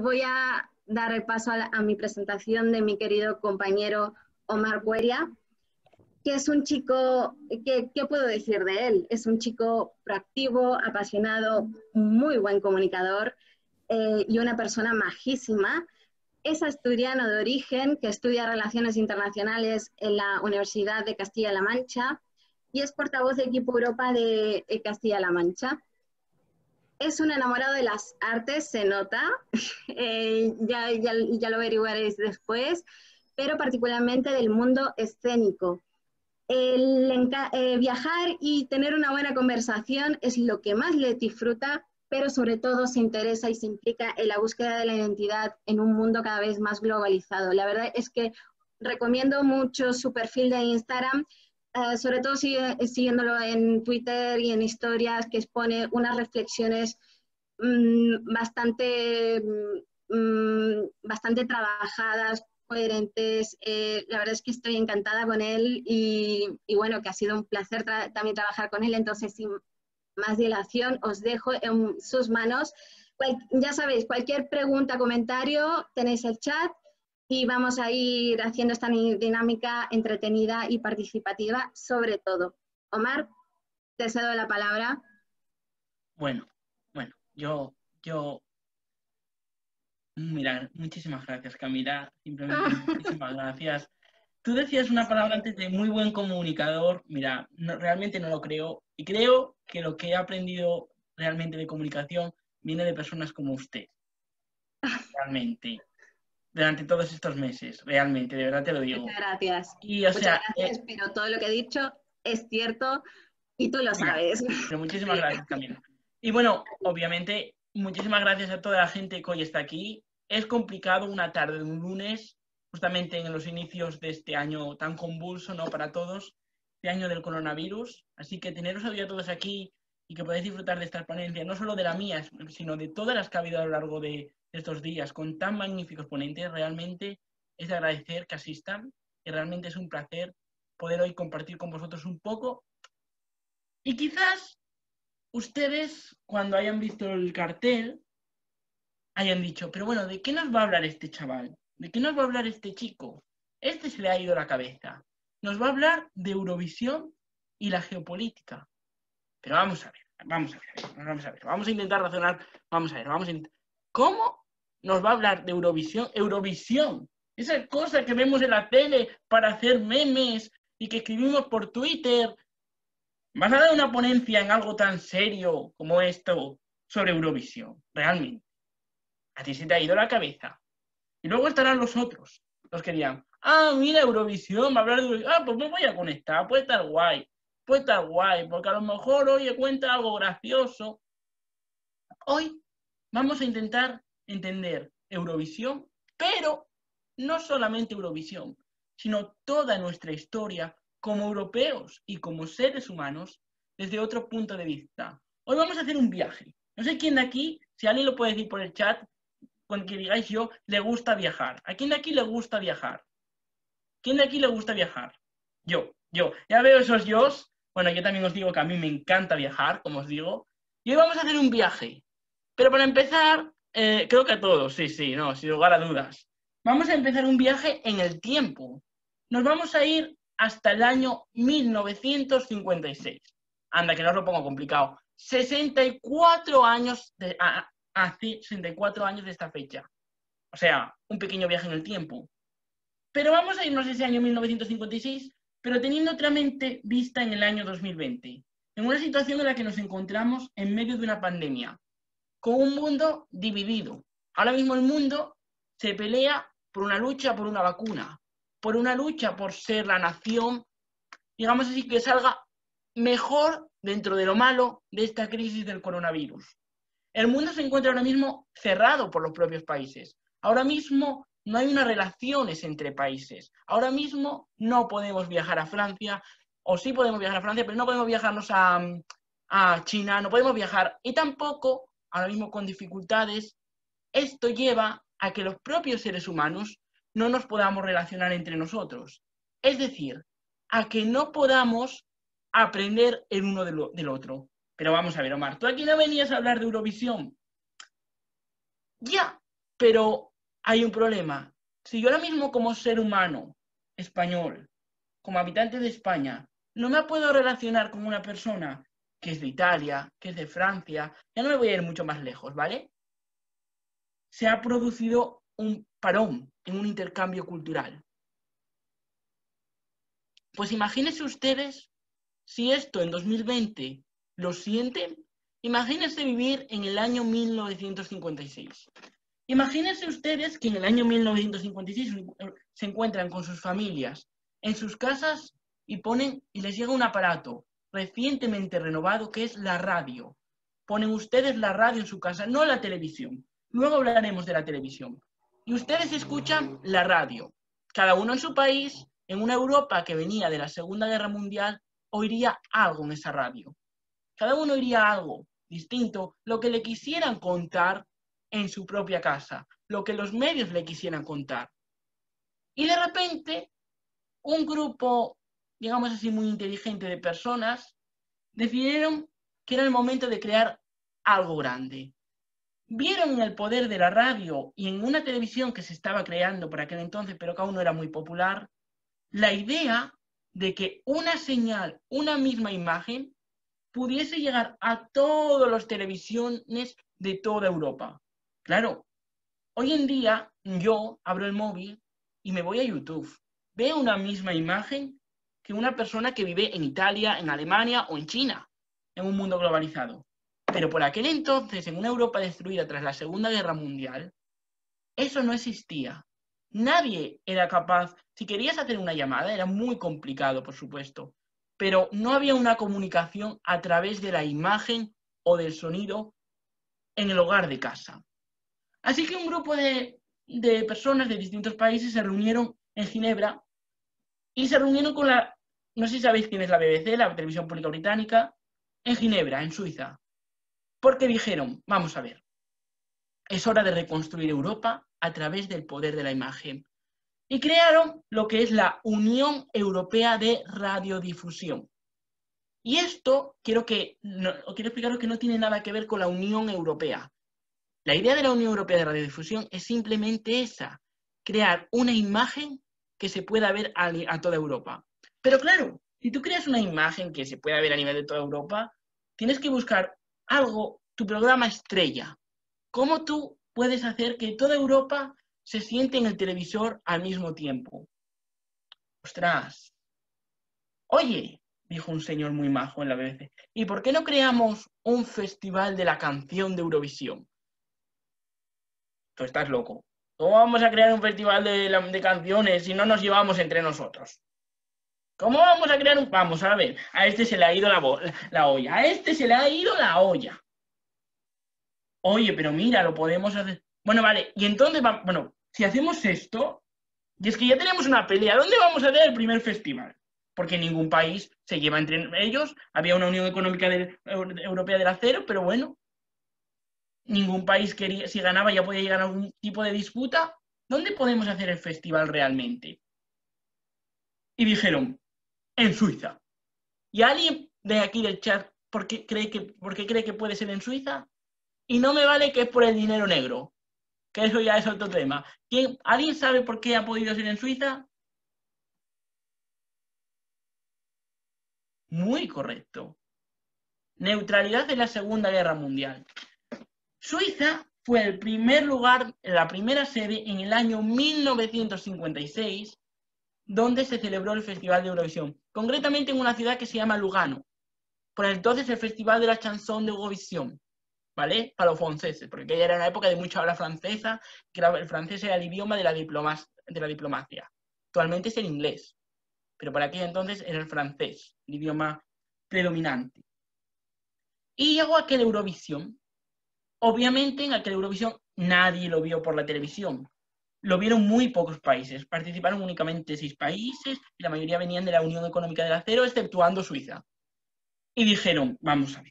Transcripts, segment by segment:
Voy a dar el paso a mi presentación de mi querido compañero Omar Cueria, que es un chico, ¿qué puedo decir de él? Es un chico proactivo, apasionado, muy buen comunicador y una persona majísima. Es asturiano de origen, que estudia Relaciones Internacionales en la Universidad de Castilla-La Mancha y es portavoz de Equipo Europa de Castilla-La Mancha. Es un enamorado de las artes, se nota, ya lo averiguaréis después, pero particularmente del mundo escénico. Viajar y tener una buena conversación es lo que más le disfruta, pero sobre todo se interesa y se implica en la búsqueda de la identidad en un mundo cada vez más globalizado. La verdad es que recomiendo mucho su perfil de Instagram, sobre todo siguiéndolo en Twitter y en historias, que expone unas reflexiones bastante trabajadas, coherentes. La verdad es que estoy encantada con él y bueno, que ha sido un placer también trabajar con él. Entonces, sin más dilación, os dejo en sus manos. Ya sabéis, cualquier pregunta, comentario, tenéis el chat y vamos a ir haciendo esta dinámica entretenida y participativa sobre todo. Omar, te cedo la palabra. Bueno, mira, muchísimas gracias, Camila, simplemente muchísimas gracias. Tú decías una palabra antes de muy buen comunicador. Mira, realmente no lo creo. Y creo que lo que he aprendido realmente de comunicación viene de personas como usted. Realmente. Durante todos estos meses. Realmente, de verdad te lo digo. Muchas gracias. Y, o sea, Muchas gracias, pero todo lo que he dicho es cierto y tú lo sabes. Pero muchísimas gracias, Camila. Y bueno, obviamente, muchísimas gracias a toda la gente que hoy está aquí. Es complicado una tarde de un lunes, justamente en los inicios de este año tan convulso, ¿no? Para todos, este año del coronavirus. Así que teneros hoy a todos aquí y que podáis disfrutar de esta ponencia, no solo de la mía, sino de todas las que ha habido a lo largo de estos días, con tan magníficos ponentes, realmente es de agradecer que asistan y realmente es un placer poder hoy compartir con vosotros un poco. Y quizás ustedes, cuando hayan visto el cartel, hayan dicho, pero bueno, ¿de qué nos va a hablar este chaval? ¿De qué nos va a hablar este chico? Este se le ha ido la cabeza. Nos va a hablar de Eurovisión y la geopolítica. Pero vamos a ver, vamos a intentar razonar, ¿cómo nos va a hablar de Eurovisión? Eurovisión, esa cosa que vemos en la tele para hacer memes y que escribimos por Twitter. ¿Vas a dar una ponencia en algo tan serio como esto sobre Eurovisión? Realmente. A ti se te ha ido la cabeza. Y luego estarán los otros, los que dirán, mira Eurovisión, va a hablar de Eurovisión. Pues me voy a conectar, puede estar guay, porque a lo mejor, oye, cuenta algo gracioso. Hoy vamos a intentar entender Eurovisión, pero no solamente Eurovisión, sino toda nuestra historia como europeos y como seres humanos desde otro punto de vista. Hoy vamos a hacer un viaje. No sé quién de aquí, si alguien lo puede decir por el chat, con que digáis yo, le gusta viajar. ¿A quién de aquí le gusta viajar? ¿Quién de aquí le gusta viajar? Yo. Ya veo esos yos. Bueno, yo también os digo que a mí me encanta viajar, como os digo. Y hoy vamos a hacer un viaje. Pero para empezar, creo que a todos, sí, no, sin lugar a dudas. Vamos a empezar un viaje en el tiempo. Nos vamos a ir hasta el año 1956. Anda, que no os lo pongo complicado. 64 años hace 64 años de esta fecha. O sea, un pequeño viaje en el tiempo. Pero vamos a irnos a ese año 1956, pero teniendo otra mente vista en el año 2020. En una situación en la que nos encontramos en medio de una pandemia, con un mundo dividido. Ahora mismo el mundo se pelea por una lucha por una vacuna, por una lucha por ser la nación, digamos así, que salga mejor dentro de lo malo de esta crisis del coronavirus. El mundo se encuentra ahora mismo cerrado por los propios países. Ahora mismo no hay unas relaciones entre países. Ahora mismo no podemos viajar a Francia, o sí podemos viajar a Francia, pero no podemos viajarnos a China, no podemos viajar. Y tampoco, ahora mismo con dificultades, esto lleva a que los propios seres humanos no nos podamos relacionar entre nosotros. Es decir, a que no podamos aprender el uno del otro. Pero vamos a ver, Omar, ¿tú aquí no venías a hablar de Eurovisión? Ya, pero hay un problema. Si yo ahora mismo como ser humano español, como habitante de España, no me puedo relacionar con una persona que es de Italia, que es de Francia, ya no me voy a ir mucho más lejos, ¿vale? Se ha producido un parón en un intercambio cultural. Pues imagínense ustedes si esto en 2020 lo sienten, imagínense vivir en el año 1956. Imagínense ustedes que en el año 1956 se encuentran con sus familias en sus casas y les llega un aparato recientemente renovado que es la radio. Ponen ustedes la radio en su casa, no la televisión. Luego hablaremos de la televisión. Y ustedes escuchan la radio. Cada uno en su país, en una Europa que venía de la Segunda Guerra Mundial, oiría algo en esa radio. Cada uno oiría algo distinto, lo que le quisieran contar en su propia casa, lo que los medios le quisieran contar. Y de repente, un grupo, digamos así, muy inteligente de personas, decidieron que era el momento de crear algo grande. Vieron en el poder de la radio y en una televisión que se estaba creando por aquel entonces, pero que aún no era muy popular, la idea de que una señal, una misma imagen, pudiese llegar a todas las televisiones de toda Europa. Claro, hoy en día yo abro el móvil y me voy a YouTube. Veo una misma imagen que una persona que vive en Italia, en Alemania o en China, en un mundo globalizado. Pero por aquel entonces, en una Europa destruida tras la Segunda Guerra Mundial, eso no existía. Nadie era capaz, si querías hacer una llamada, era muy complicado, por supuesto, pero no había una comunicación a través de la imagen o del sonido en el hogar de casa. Así que un grupo de personas de distintos países se reunieron en Ginebra y se reunieron con no sé si sabéis quién es la BBC, la televisión pública británica, en Ginebra, en Suiza, porque dijeron, vamos a ver, es hora de reconstruir Europa a través del poder de la imagen. Y crearon lo que es la Unión Europea de Radiodifusión. Y esto quiero explicaros que no tiene nada que ver con la Unión Europea. La idea de la Unión Europea de Radiodifusión es simplemente esa, crear una imagen que se pueda ver a toda Europa. Pero claro, si tú creas una imagen que se pueda ver a nivel de toda Europa, tienes que buscar algo, tu programa estrella. ¿Cómo tú puedes hacer que toda Europa se siente en el televisor al mismo tiempo? ¡Ostras! Oye, dijo un señor muy majo en la BBC, ¿y por qué no creamos un festival de la canción de Eurovisión? Tú estás loco. ¿Cómo vamos a crear un festival de canciones si no nos llevamos entre nosotros? ¿Cómo vamos a crear un...? Vamos a ver, a este se le ha ido la olla, a este se le ha ido la olla. Oye, pero mira, lo podemos hacer... Bueno, vale, y entonces, bueno, si hacemos esto, y es que ya tenemos una pelea, ¿dónde vamos a hacer el primer festival? Porque ningún país se lleva entre ellos, había una Unión Económica Europea del Acero, pero bueno, ningún país quería, si ganaba ya podía llegar a algún tipo de disputa. ¿Dónde podemos hacer el festival realmente? Y dijeron, en Suiza. ¿Y alguien de aquí del chat por qué cree que puede ser en Suiza? Y no me vale que es por el dinero negro, que eso ya es otro tema. ¿Alguien sabe por qué ha podido ser en Suiza? Muy correcto. Neutralidad de la Segunda Guerra Mundial. Suiza fue el primer lugar, la primera sede en el año 1956 donde se celebró el Festival de Eurovisión, concretamente en una ciudad que se llama Lugano, por entonces el Festival de la Chanson de Eurovisión, ¿vale? Para los franceses, porque ya era una época de mucha habla francesa, que el francés era el idioma de la diplomacia. Actualmente es el inglés, pero para aquel entonces era el francés, el idioma predominante. Y llegó aquel Eurovisión. Obviamente en aquel Eurovisión nadie lo vio por la televisión. Lo vieron muy pocos países. Participaron únicamente 6 países y la mayoría venían de la Unión Económica del Acero, exceptuando Suiza. Y dijeron, vamos a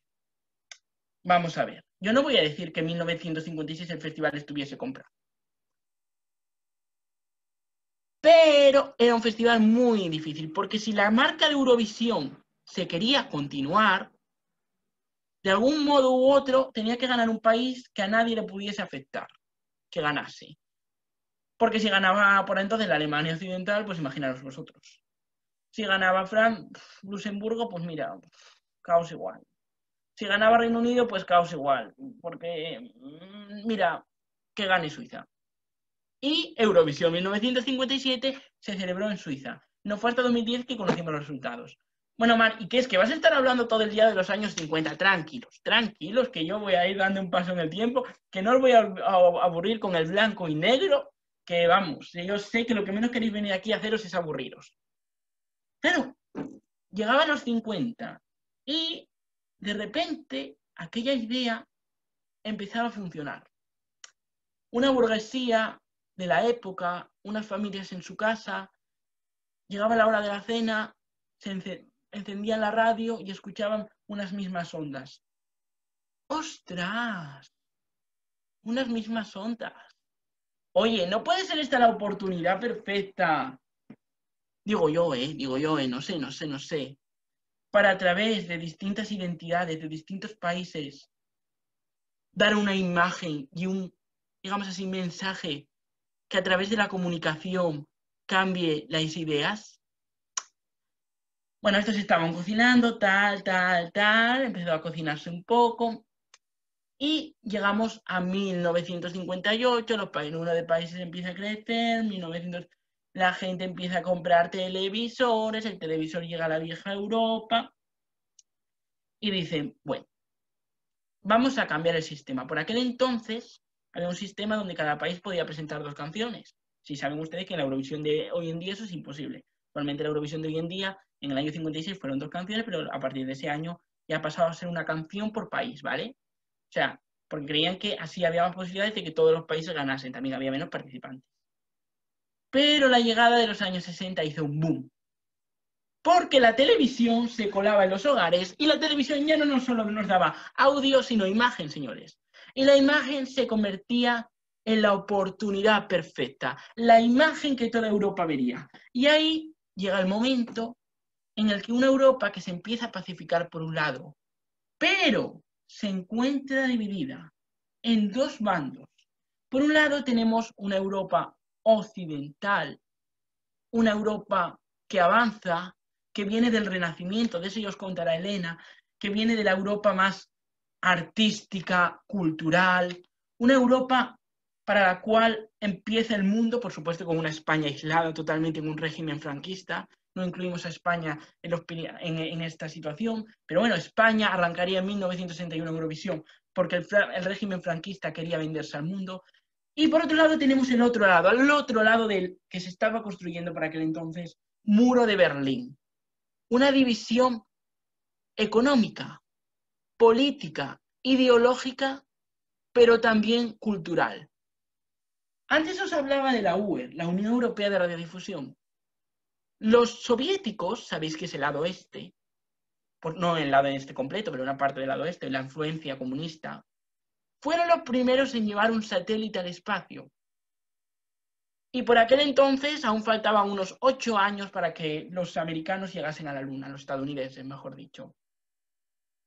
ver. Yo no voy a decir que en 1956 el festival estuviese comprado. Pero era un festival muy difícil, porque si la marca de Eurovisión se quería continuar, de algún modo u otro tenía que ganar un país que a nadie le pudiese afectar. que ganase. Porque si ganaba por entonces la Alemania Occidental, pues imaginaros vosotros. Si ganaba Luxemburgo, pues mira, caos igual. Si ganaba Reino Unido, pues caos igual. Porque, mira, que gane Suiza. Y Eurovisión 1957 se celebró en Suiza. No fue hasta 2010 que conocimos los resultados. Bueno, Mar, ¿y qué es? ¿Que vas a estar hablando todo el día de los años 50? Tranquilos, tranquilos, que yo voy a ir dando un paso en el tiempo, que no os voy a aburrir con el blanco y negro, que vamos, yo sé que lo que menos queréis venir aquí a haceros es aburriros. Pero llegaban los 50 y de repente aquella idea empezaba a funcionar. Una burguesía de la época, unas familias en su casa, llegaba la hora de la cena, se encendían la radio y escuchaban unas mismas ondas. ¡Ostras! Unas mismas ondas. Oye, ¿no puede ser esta la oportunidad perfecta? Digo yo, no sé. Para a través de distintas identidades, de distintos países, dar una imagen y un, digamos así, mensaje que a través de la comunicación cambie las ideas. Bueno, estos estaban cocinando, tal, empezó a cocinarse un poco y llegamos a 1958, el número de países empieza a crecer, 1900, la gente empieza a comprar televisores, el televisor llega a la vieja Europa y dicen, bueno, vamos a cambiar el sistema. Por aquel entonces había un sistema donde cada país podía presentar 2 canciones. Si saben ustedes que en la Eurovisión de hoy en día eso es imposible. Actualmente la Eurovisión de hoy en día, en el año 56 fueron 2 canciones, pero a partir de ese año ya ha pasado a ser una canción por país, ¿vale? O sea, porque creían que así había más posibilidades de que todos los países ganasen, también había menos participantes. Pero la llegada de los años 60 hizo un boom. Porque la televisión se colaba en los hogares y la televisión ya no solo nos daba audio, sino imagen, señores. Y la imagen se convertía en la oportunidad perfecta, la imagen que toda Europa vería. Y ahí llega el momento en el que una Europa que se empieza a pacificar por un lado, pero se encuentra dividida en 2 bandos. Por un lado tenemos una Europa occidental, una Europa que avanza, que viene del Renacimiento, de eso ya os contará Elena, que viene de la Europa más artística, cultural, una Europa para la cual empieza el mundo, por supuesto con una España aislada totalmente en un régimen franquista, no incluimos a España en esta situación, pero bueno, España arrancaría en 1961 en Eurovisión porque el régimen franquista quería venderse al mundo. Y por otro lado tenemos el otro lado, al otro lado del que se estaba construyendo para aquel entonces, muro de Berlín. Una división económica, política, ideológica, pero también cultural. Antes os hablaba de la UE, la Unión Europea de Radiodifusión. Los soviéticos, sabéis que es el lado este, no el lado este completo, pero una parte del lado este, la influencia comunista, fueron los primeros en llevar un satélite al espacio. Y por aquel entonces aún faltaban unos 8 años para que los americanos llegasen a la Luna, los estadounidenses, mejor dicho.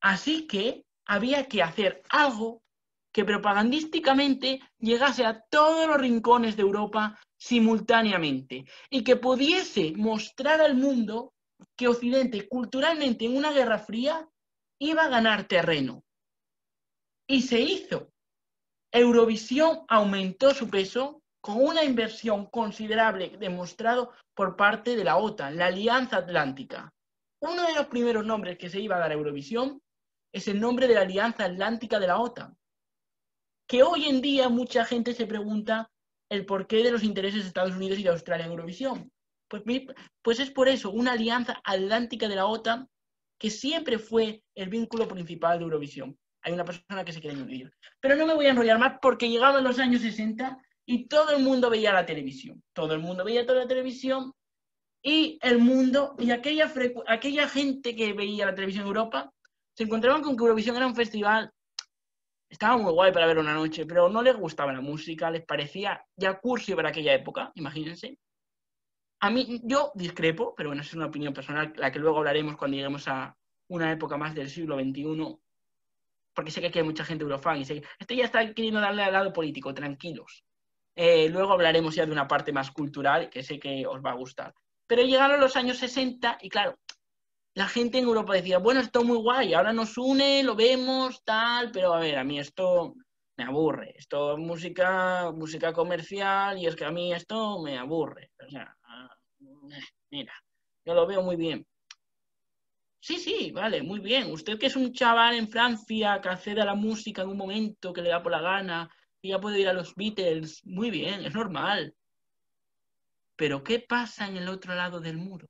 Así que había que hacer algo que propagandísticamente llegase a todos los rincones de Europa simultáneamente y que pudiese mostrar al mundo que Occidente, culturalmente, en una guerra fría, iba a ganar terreno. Y se hizo. Eurovisión aumentó su peso con una inversión considerable demostrado por parte de la OTAN, la Alianza Atlántica. Uno de los primeros nombres que se iba a dar a Eurovisión es el nombre de la Alianza Atlántica de la OTAN, que hoy en día mucha gente se pregunta el porqué de los intereses de Estados Unidos y de Australia en Eurovisión. Pues es por eso, una Alianza Atlántica de la OTAN que siempre fue el vínculo principal de Eurovisión. Hay una persona que se quiere añadir. Pero no me voy a enrollar más porque llegaban los años 60 y todo el mundo veía la televisión. Todo el mundo veía toda la televisión y el mundo y aquella gente que veía la televisión en Europa se encontraban con que Eurovisión era un festival. Estaba muy guay para ver una noche, pero no les gustaba la música, les parecía ya cursi para aquella época, imagínense. A mí, yo discrepo, pero bueno, es una opinión personal, la que luego hablaremos cuando lleguemos a una época más del siglo XXI, porque sé que aquí hay mucha gente eurofan y sé que este ya está queriendo darle al lado político, tranquilos. Luego hablaremos ya de una parte más cultural, que sé que os va a gustar. Pero llegaron los años 60 y claro, la gente en Europa decía, bueno, esto es muy guay, ahora nos une, lo vemos, tal, pero a ver, a mí esto me aburre. Esto es música comercial y es que a mí esto me aburre. O sea, mira, yo lo veo muy bien. Sí, sí, vale, muy bien. Usted que es un chaval en Francia que accede a la música en un momento que le da por la gana y ya puede ir a los Beatles, muy bien, es normal. Pero ¿qué pasa en el otro lado del muro?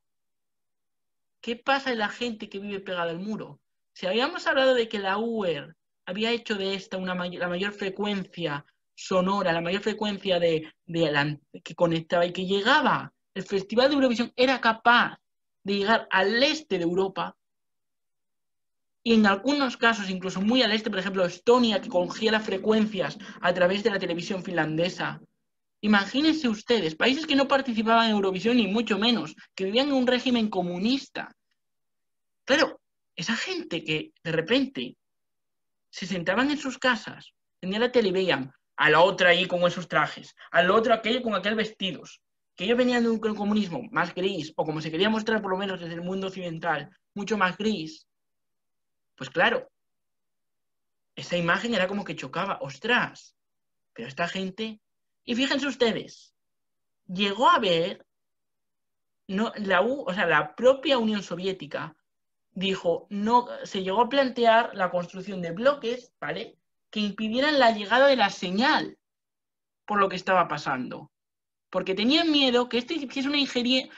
¿Qué pasa en la gente que vive pegada al muro? Si habíamos hablado de que la UER había hecho de esta la mayor frecuencia sonora, la mayor frecuencia que conectaba y que llegaba, el Festival de Eurovisión era capaz de llegar al este de Europa y en algunos casos incluso muy al este, por ejemplo Estonia, que cogía las frecuencias a través de la televisión finlandesa. Imagínense ustedes, países que no participaban en Eurovisión ni mucho menos, que vivían en un régimen comunista. Claro, esa gente que de repente se sentaban en sus casas, tenían la tele y veían a la otra ahí con esos trajes, al otro aquello con aquel vestidos, que ellos venían de un comunismo más gris, o como se quería mostrar por lo menos desde el mundo occidental, mucho más gris, pues claro, esa imagen era como que chocaba, ostras, pero esta gente, y fíjense ustedes, llegó a ver, no, la propia Unión Soviética dijo, no, se llegó a plantear la construcción de bloques, ¿vale?, que impidieran la llegada de la señal por lo que estaba pasando. Porque tenían miedo que esto hiciese una incidencia,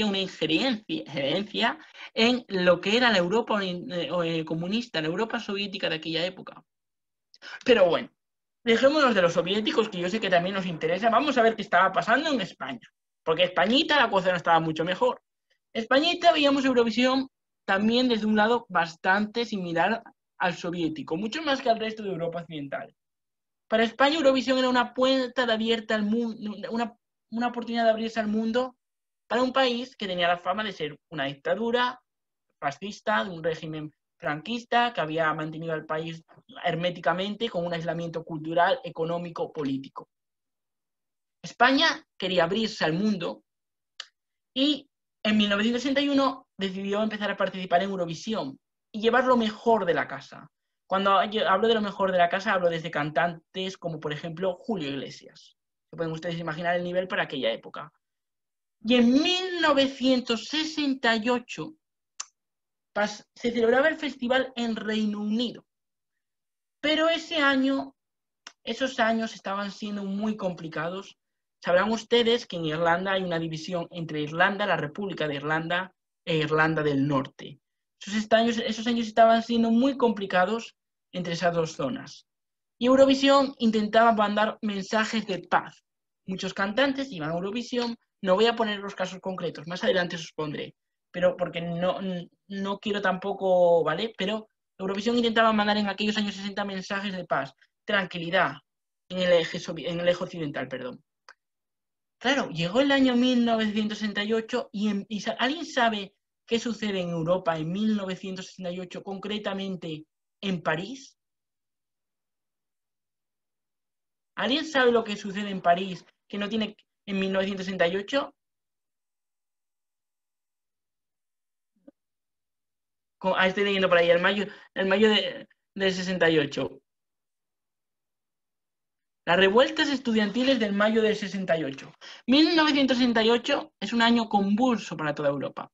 una injerencia en lo que era la Europa comunista, la Europa soviética de aquella época. Pero bueno, dejémonos de los soviéticos, que yo sé que también nos interesa. Vamos a ver qué estaba pasando en España. Porque Españita la cosa no estaba mucho mejor. Españita veíamos Eurovisión también desde un lado bastante similar al soviético, mucho más que al resto de Europa occidental. Para España Eurovisión era una puerta de abierta al mundo, una oportunidad de abrirse al mundo para un país que tenía la fama de ser una dictadura fascista, de un régimen franquista que había mantenido al país herméticamente con un aislamiento cultural, económico, político. España quería abrirse al mundo y en 1961 decidió empezar a participar en Eurovisión y llevar lo mejor de la casa. Cuando hablo de lo mejor de la casa, hablo desde cantantes como, por ejemplo, Julio Iglesias. Se pueden ustedes imaginar el nivel para aquella época. Y en 1968 se celebraba el festival en Reino Unido. Pero esos años estaban siendo muy complicados. Sabrán ustedes que en Irlanda hay una división entre Irlanda, la República de Irlanda, e Irlanda del Norte. Esos años estaban siendo muy complicados entre esas dos zonas. Y Eurovisión intentaba mandar mensajes de paz. Muchos cantantes iban a Eurovisión. No voy a poner los casos concretos, más adelante os pondré, pero porque no quiero tampoco, ¿vale? Pero Eurovisión intentaba mandar en aquellos años 60 mensajes de paz, tranquilidad, en el eje occidental, perdón. Claro, llegó el año 1968 y ¿alguien sabe qué sucede en Europa en 1968, concretamente en París? ¿Alguien sabe lo que sucede en París que no tiene en 1968? Estoy leyendo por ahí, el mayo del 68. Las revueltas estudiantiles del mayo del 68. 1968 es un año convulso para toda Europa.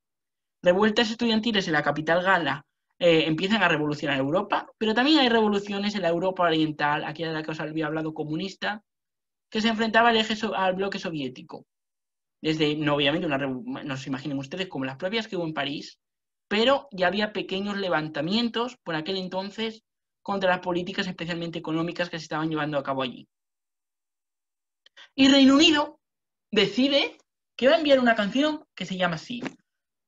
Revueltas estudiantiles en la capital gala empiezan a revolucionar Europa, pero también hay revoluciones en la Europa oriental, aquella de la que os había hablado, comunista, que se enfrentaba al bloque soviético. Desde, no obviamente, no se imaginen ustedes como las propias que hubo en París, pero ya había pequeños levantamientos por aquel entonces contra las políticas especialmente económicas que se estaban llevando a cabo allí. Y Reino Unido decide que va a enviar una canción que se llama así: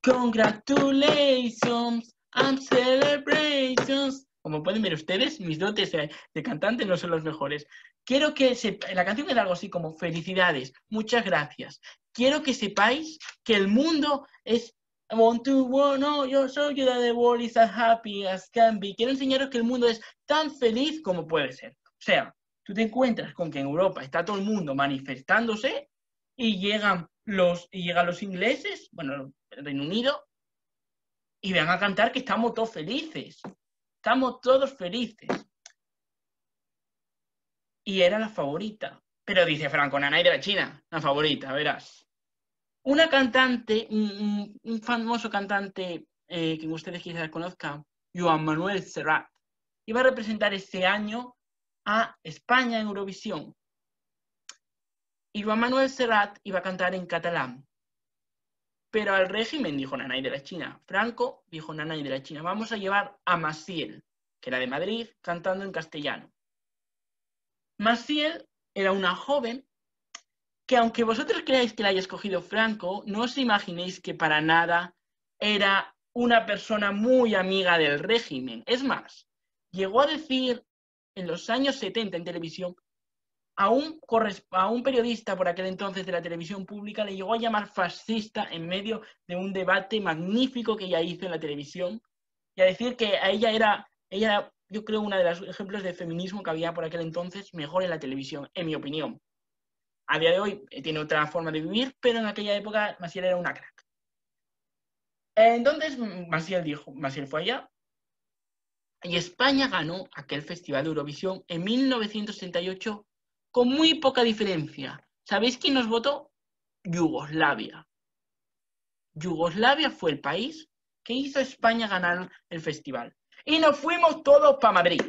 Congratulations and celebrations. Como pueden ver ustedes, mis dotes de cantante no son los mejores. Quiero que la canción era algo así como: felicidades, muchas gracias. Quiero que sepáis que el mundo es I want to know you so you that the world is as happy as can be. Quiero enseñaros que el mundo es tan feliz como puede ser. O sea, tú te encuentras con que en Europa está todo el mundo manifestándose y llegan los ingleses, bueno, el Reino Unido, y van a cantar que estamos todos felices. Estamos todos felices. Y era la favorita. Pero dice Franco, Nanay de la China, la favorita, verás. Una cantante, un famoso cantante que ustedes quizás conozcan, Joan Manuel Serrat, iba a representar ese año a España en Eurovisión. Y Joan Manuel Serrat iba a cantar en catalán. Pero al régimen dijo Nanay de la China. Franco dijo Nanay de la China. Vamos a llevar a Maciel, que era de Madrid, cantando en castellano. Maciel era una joven que, aunque vosotros creáis que la haya escogido Franco, no os imaginéis que para nada era una persona muy amiga del régimen. Es más, llegó a decir en los años 70 en televisión, a un periodista por aquel entonces de la televisión pública, le llegó a llamar fascista en medio de un debate magnífico que ella hizo en la televisión, y a decir que a ella era, yo creo, uno de los ejemplos de feminismo que había por aquel entonces mejor en la televisión, en mi opinión. A día de hoy tiene otra forma de vivir, pero en aquella época Maciel era una crack. Entonces Maciel fue allá, y España ganó aquel Festival de Eurovisión en 1968 con muy poca diferencia. ¿Sabéis quién nos votó? Yugoslavia. Yugoslavia fue el país que hizo a España ganar el festival. Y nos fuimos todos para Madrid.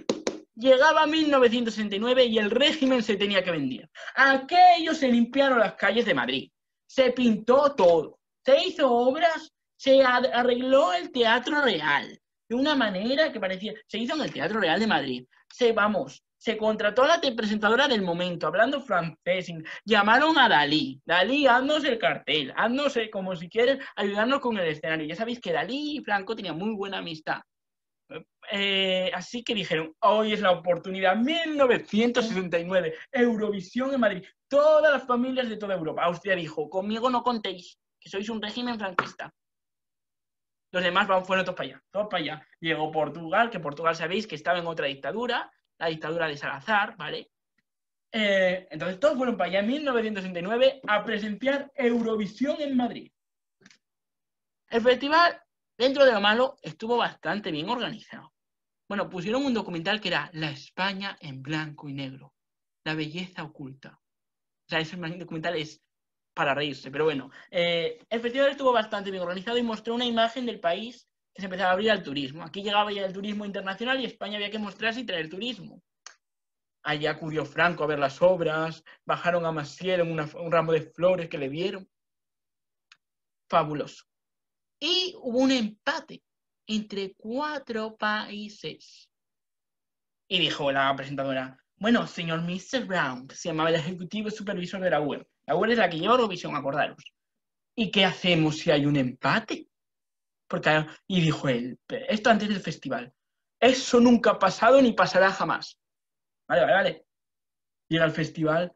Llegaba 1969 y el régimen se tenía que vender. Aquellos se limpiaron las calles de Madrid. Se pintó todo. Se hizo obras. Se arregló el Teatro Real. De una manera que parecía... Se hizo en el Teatro Real de Madrid. Se contrató a la presentadora del momento, hablando francés. Llamaron a Dalí. Dalí, haznos el cartel. Haznos, como si quieres, ayudarnos con el escenario. Ya sabéis que Dalí y Franco tenían muy buena amistad. Así que dijeron, hoy es la oportunidad, 1969, Eurovisión en Madrid, todas las familias de toda Europa. Austria dijo, conmigo no contéis, que sois un régimen franquista. Los demás fueron todos para allá. Llegó Portugal, que Portugal sabéis que estaba en otra dictadura, la dictadura de Salazar, ¿vale? Entonces todos fueron para allá en 1969 a presenciar Eurovisión en Madrid. El festival, dentro de lo malo, estuvo bastante bien organizado. Bueno, pusieron un documental que era La España en blanco y negro, la belleza oculta. O sea, ese documental es para reírse, pero bueno. El festival estuvo bastante bien organizado y mostró una imagen del país que se empezaba a abrir al turismo. Aquí llegaba ya el turismo internacional y España había que mostrarse y traer turismo. Allí acudió Franco a ver las obras, bajaron a Maciel en un ramo de flores que le dieron. Fabuloso. Y hubo un empate entre 4 países. Y dijo la presentadora, bueno, señor Mr. Brown, que se llamaba el ejecutivo supervisor de la UE. La UE es la que lleva Eurovisión, acordaros. ¿Y qué hacemos si hay un empate? Y dijo él, esto antes del festival, eso nunca ha pasado ni pasará jamás. Vale. Llega el festival,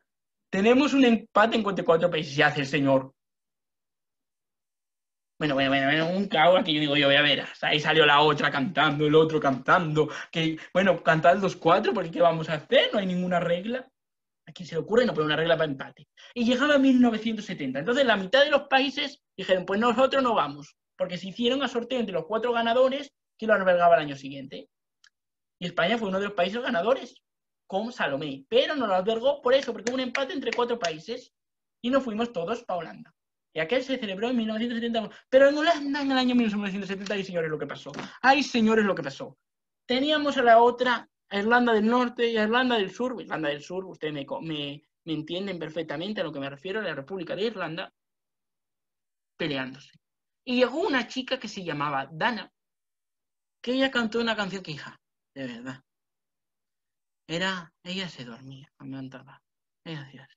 tenemos un empate entre 4 países. Y hace el señor. Bueno, un caos que yo digo, voy a ver, ahí salió la otra cantando, el otro cantando, que, bueno, cantad los 4, porque ¿qué vamos a hacer? No hay ninguna regla. ¿A quién se le ocurre no poner una regla para empate? Y llegaba 1970. Entonces, la mitad de los países dijeron, pues nosotros no vamos, porque se hicieron a sorteo entre los 4 ganadores que lo albergaba el año siguiente. Y España fue uno de los países ganadores, con Salomé, pero no lo albergó por eso, porque hubo un empate entre 4 países y nos fuimos todos para Holanda. Y aquel se celebró en 1970. Pero en Holanda, en el año 1970, ay, señores, lo que pasó. Ay, señores, lo que pasó. Teníamos a la otra, a Irlanda del Norte y a Irlanda del Sur. Irlanda del Sur, ustedes me entienden perfectamente a lo que me refiero, a la República de Irlanda, peleándose. Y llegó una chica que se llamaba Dana, que ella cantó una canción que, hija, de verdad, ella se dormía cuando cantaba. Ella hacía así.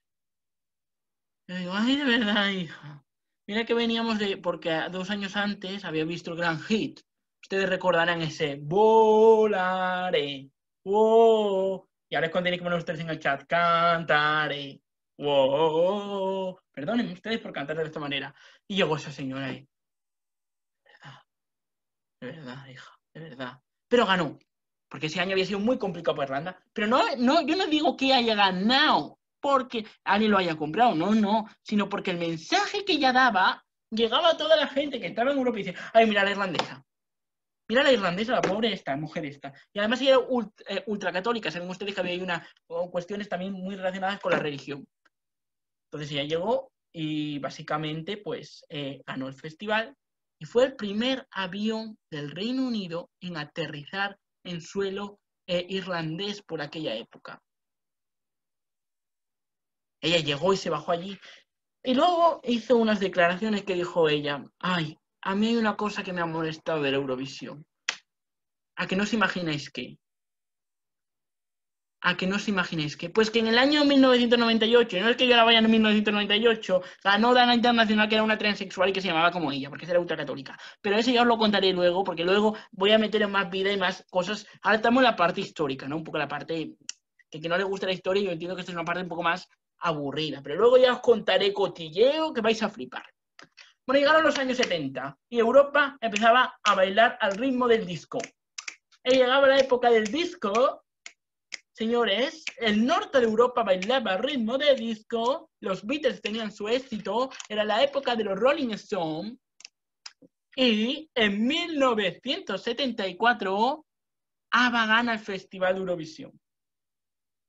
Yo digo, ay, de verdad, hija. Mira que veníamos porque 2 años antes había visto el gran hit. Ustedes recordarán ese volaré, wow. Y ahora es cuando tienen que poner ustedes en el chat, cantaré, wow. Perdónenme ustedes por cantar de esta manera. Y llegó esa señora ahí. De verdad, hija, de verdad. Pero ganó. porque ese año había sido muy complicado para Irlanda. Pero yo no digo que haya ganado porque alguien lo haya comprado, no, sino porque el mensaje que ella daba llegaba a toda la gente que estaba en Europa y dice, ay, mira la irlandesa. Mira la irlandesa, la pobre esta, mujer esta. Y además ella era ultracatólica. Saben ustedes que había una cuestiones también muy relacionadas con la religión. Entonces ella llegó y básicamente pues ganó el festival y fue el primer avión del Reino Unido en aterrizar en suelo irlandés por aquella época. Ella llegó y se bajó allí y luego hizo unas declaraciones que dijo ella, ay, a mí hay una cosa que me ha molestado de la Eurovisión. ¿A que no os imagináis qué? ¿A que no os imagináis qué? Pues que en el año 1998, no es que yo la vaya en 1998, ganó Dana Internacional, que era una transexual y que se llamaba como ella, porque era ultracatólica. Pero eso ya os lo contaré luego, porque luego voy a meter en más vida y más cosas. Ahora estamos en la parte histórica, ¿no? Un poco la parte que no le gusta la historia, y yo entiendo que esta es una parte un poco más aburrida. Pero luego ya os contaré cotilleo que vais a flipar. Bueno, llegaron los años 70 y Europa empezaba a bailar al ritmo del disco. Y llegaba la época del disco. Señores, el norte de Europa bailaba al ritmo de disco, los Beatles tenían su éxito, era la época de los Rolling Stones, y en 1974 ABBA gana el Festival de Eurovisión.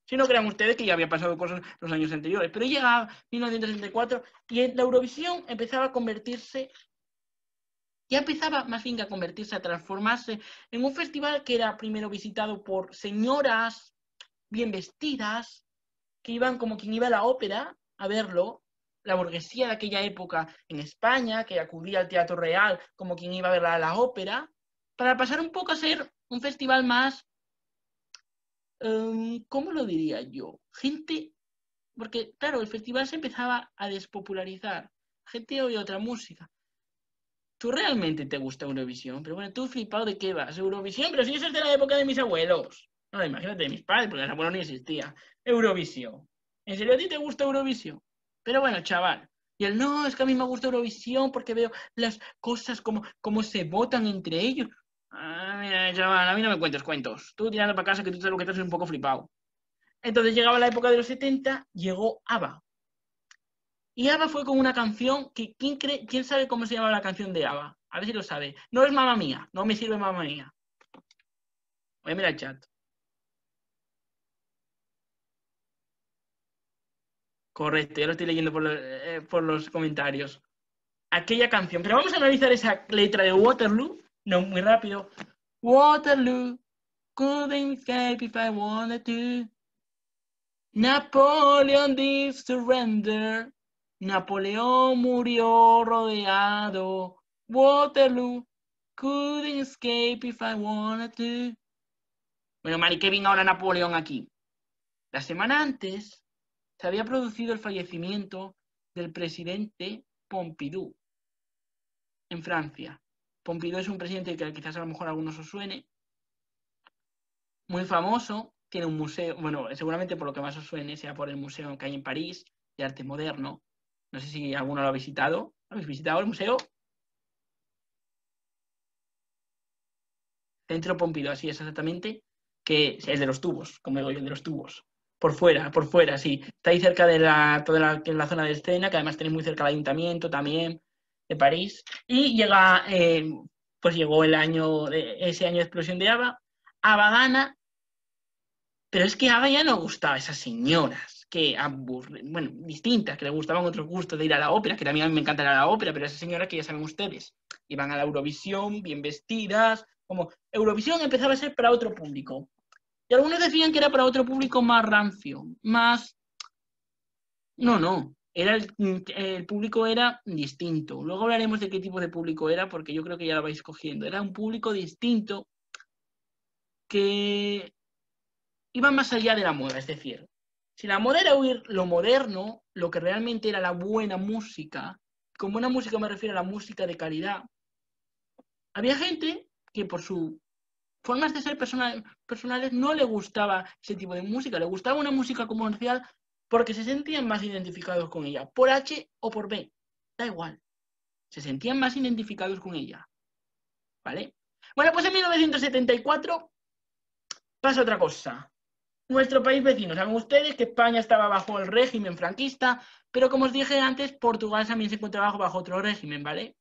Si no crean ustedes que ya había pasado cosas los años anteriores, pero llegaba 1974 y la Eurovisión empezaba a convertirse, ya empezaba más bien a convertirse, a transformarse en un festival que era primero visitado por señoras bien vestidas, que iban como quien iba a la ópera a verlo, la burguesía de aquella época en España, que acudía al Teatro Real como quien iba a ver a la ópera, para pasar un poco a ser un festival más, ¿cómo lo diría yo? Gente, porque claro, el festival se empezaba a despopularizar, gente oye otra música. ¿Tú realmente te gusta Eurovisión? Pero bueno, tú flipado de qué vas. Eurovisión, pero si eso es de la época de mis abuelos. No, imagínate de mis padres, porque los abuelos ni existía. Eurovisión. ¿En serio a ti te gusta Eurovisión? Pero bueno, chaval. Y él, no, es que a mí me gusta Eurovisión porque veo las cosas como se votan entre ellos. Ah, mira, chaval, a mí no me cuentes cuentos. Tú tirando para casa que tú sabes lo que estás un poco flipado. Entonces llegaba la época de los 70, llegó ABBA. Y ABBA fue con una canción que, ¿quién sabe cómo se llama la canción de ABBA? A ver si lo sabe. No es Mamma Mía, no me sirve Mamma Mía. Voy a mirar el chat. Correcto, ya lo estoy leyendo por los comentarios. Aquella canción. Pero vamos a analizar esa letra de Waterloo. No, muy rápido. Waterloo, couldn't escape if I wanted to. Napoleon did surrender. Napoleón murió rodeado. Waterloo, couldn't escape if I wanted to. Bueno, Mari, ¿qué viene ahora Napoleón aquí? La semana antes se había producido el fallecimiento del presidente Pompidou en Francia. Pompidou es un presidente que quizás a lo mejor a algunos os suene, muy famoso, tiene un museo, bueno, seguramente por lo que más os suene sea por el museo que hay en París de arte moderno. No sé si alguno lo ha visitado. ¿Habéis visitado el museo? Centro Pompidou, así es exactamente, que es de los tubos, como digo yo, de los tubos. Por fuera, sí. Está ahí cerca de en la zona de escena, que además tenéis muy cerca el ayuntamiento también de París. Y pues llegó ese año de explosión de ABBA. ABBA gana, pero es que a ABBA ya no gustaba a esas señoras, bueno, distintas, que le gustaban otros gustos de ir a la ópera, que también a mí me encanta ir a la ópera, pero esas señoras que ya saben ustedes, iban a la Eurovisión, bien vestidas, como Eurovisión empezaba a ser para otro público. Y algunos decían que era para otro público más rancio, más... No. El público era distinto. Luego hablaremos de qué tipo de público era, porque yo creo que ya lo vais cogiendo. Era un público distinto que iba más allá de la moda. Es decir, si la moda era oír lo moderno, lo que realmente era la buena música, con buena música me refiero a la música de calidad, había gente que por su formas de ser personales no le gustaba ese tipo de música, le gustaba una música comercial porque se sentían más identificados con ella, por H o por B, da igual, se sentían más identificados con ella, ¿vale? Bueno, pues en 1974 pasa otra cosa. Nuestro país vecino, saben ustedes que España estaba bajo el régimen franquista, pero como os dije antes, Portugal también se encontraba bajo otro régimen, ¿vale?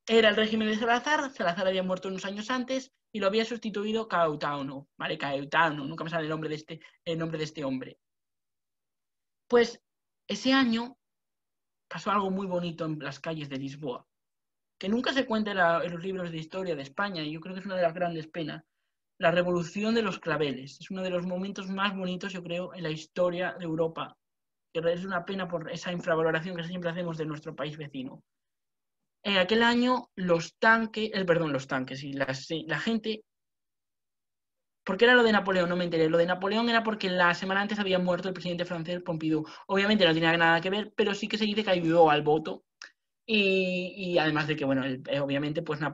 Era el régimen de Salazar. Salazar había muerto unos años antes y lo había sustituido Caetano, ¿vale? Caetano, nunca me sale el nombre de este hombre. Pues ese año pasó algo muy bonito en las calles de Lisboa, que nunca se cuenta en los libros de historia de España, y yo creo que es una de las grandes penas. La revolución de los claveles es uno de los momentos más bonitos, yo creo, en la historia de Europa, que es una pena por esa infravaloración que siempre hacemos de nuestro país vecino. En aquel año los tanques y la gente, porque era lo de Napoleón, no me enteré. Lo de Napoleón era porque la semana antes había muerto el presidente francés Pompidou. Obviamente no tenía nada que ver, pero sí que se dice que ayudó al voto. Y además de que, bueno, obviamente, pues la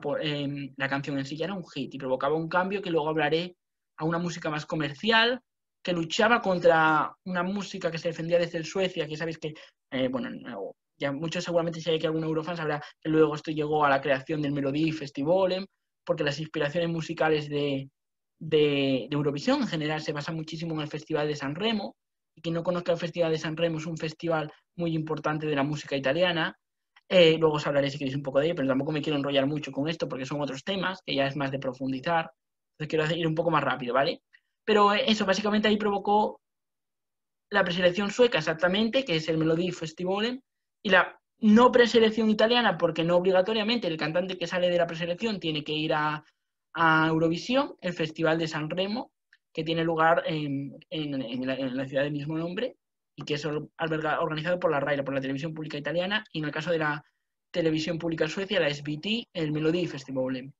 canción en sí ya era un hit y provocaba un cambio que luego hablaré a una música más comercial, que luchaba contra una música que se defendía desde Suecia, que sabéis que, bueno, ya muchos seguramente, si hay que algún eurofan sabrá que luego esto llegó a la creación del Melodifestivalen, porque las inspiraciones musicales de Eurovisión en general se basan muchísimo en el Festival de San Remo, y quien no conozca el Festival de San Remo es un festival muy importante de la música italiana. Luego os hablaré si queréis un poco de ello, pero tampoco me quiero enrollar mucho con esto porque son otros temas que ya es más de profundizar. Entonces quiero ir un poco más rápido, ¿vale? Pero eso, básicamente ahí provocó la preselección sueca exactamente, que es el Melodifestivalen, y la no preselección italiana, porque no obligatoriamente el cantante que sale de la preselección tiene que ir a Eurovisión, el Festival de San Remo, que tiene lugar en la ciudad del mismo nombre, y que es organizado por la RAI, por la Televisión Pública Italiana, y en el caso de la Televisión Pública Suecia, la SVT, el Melodifestivalen.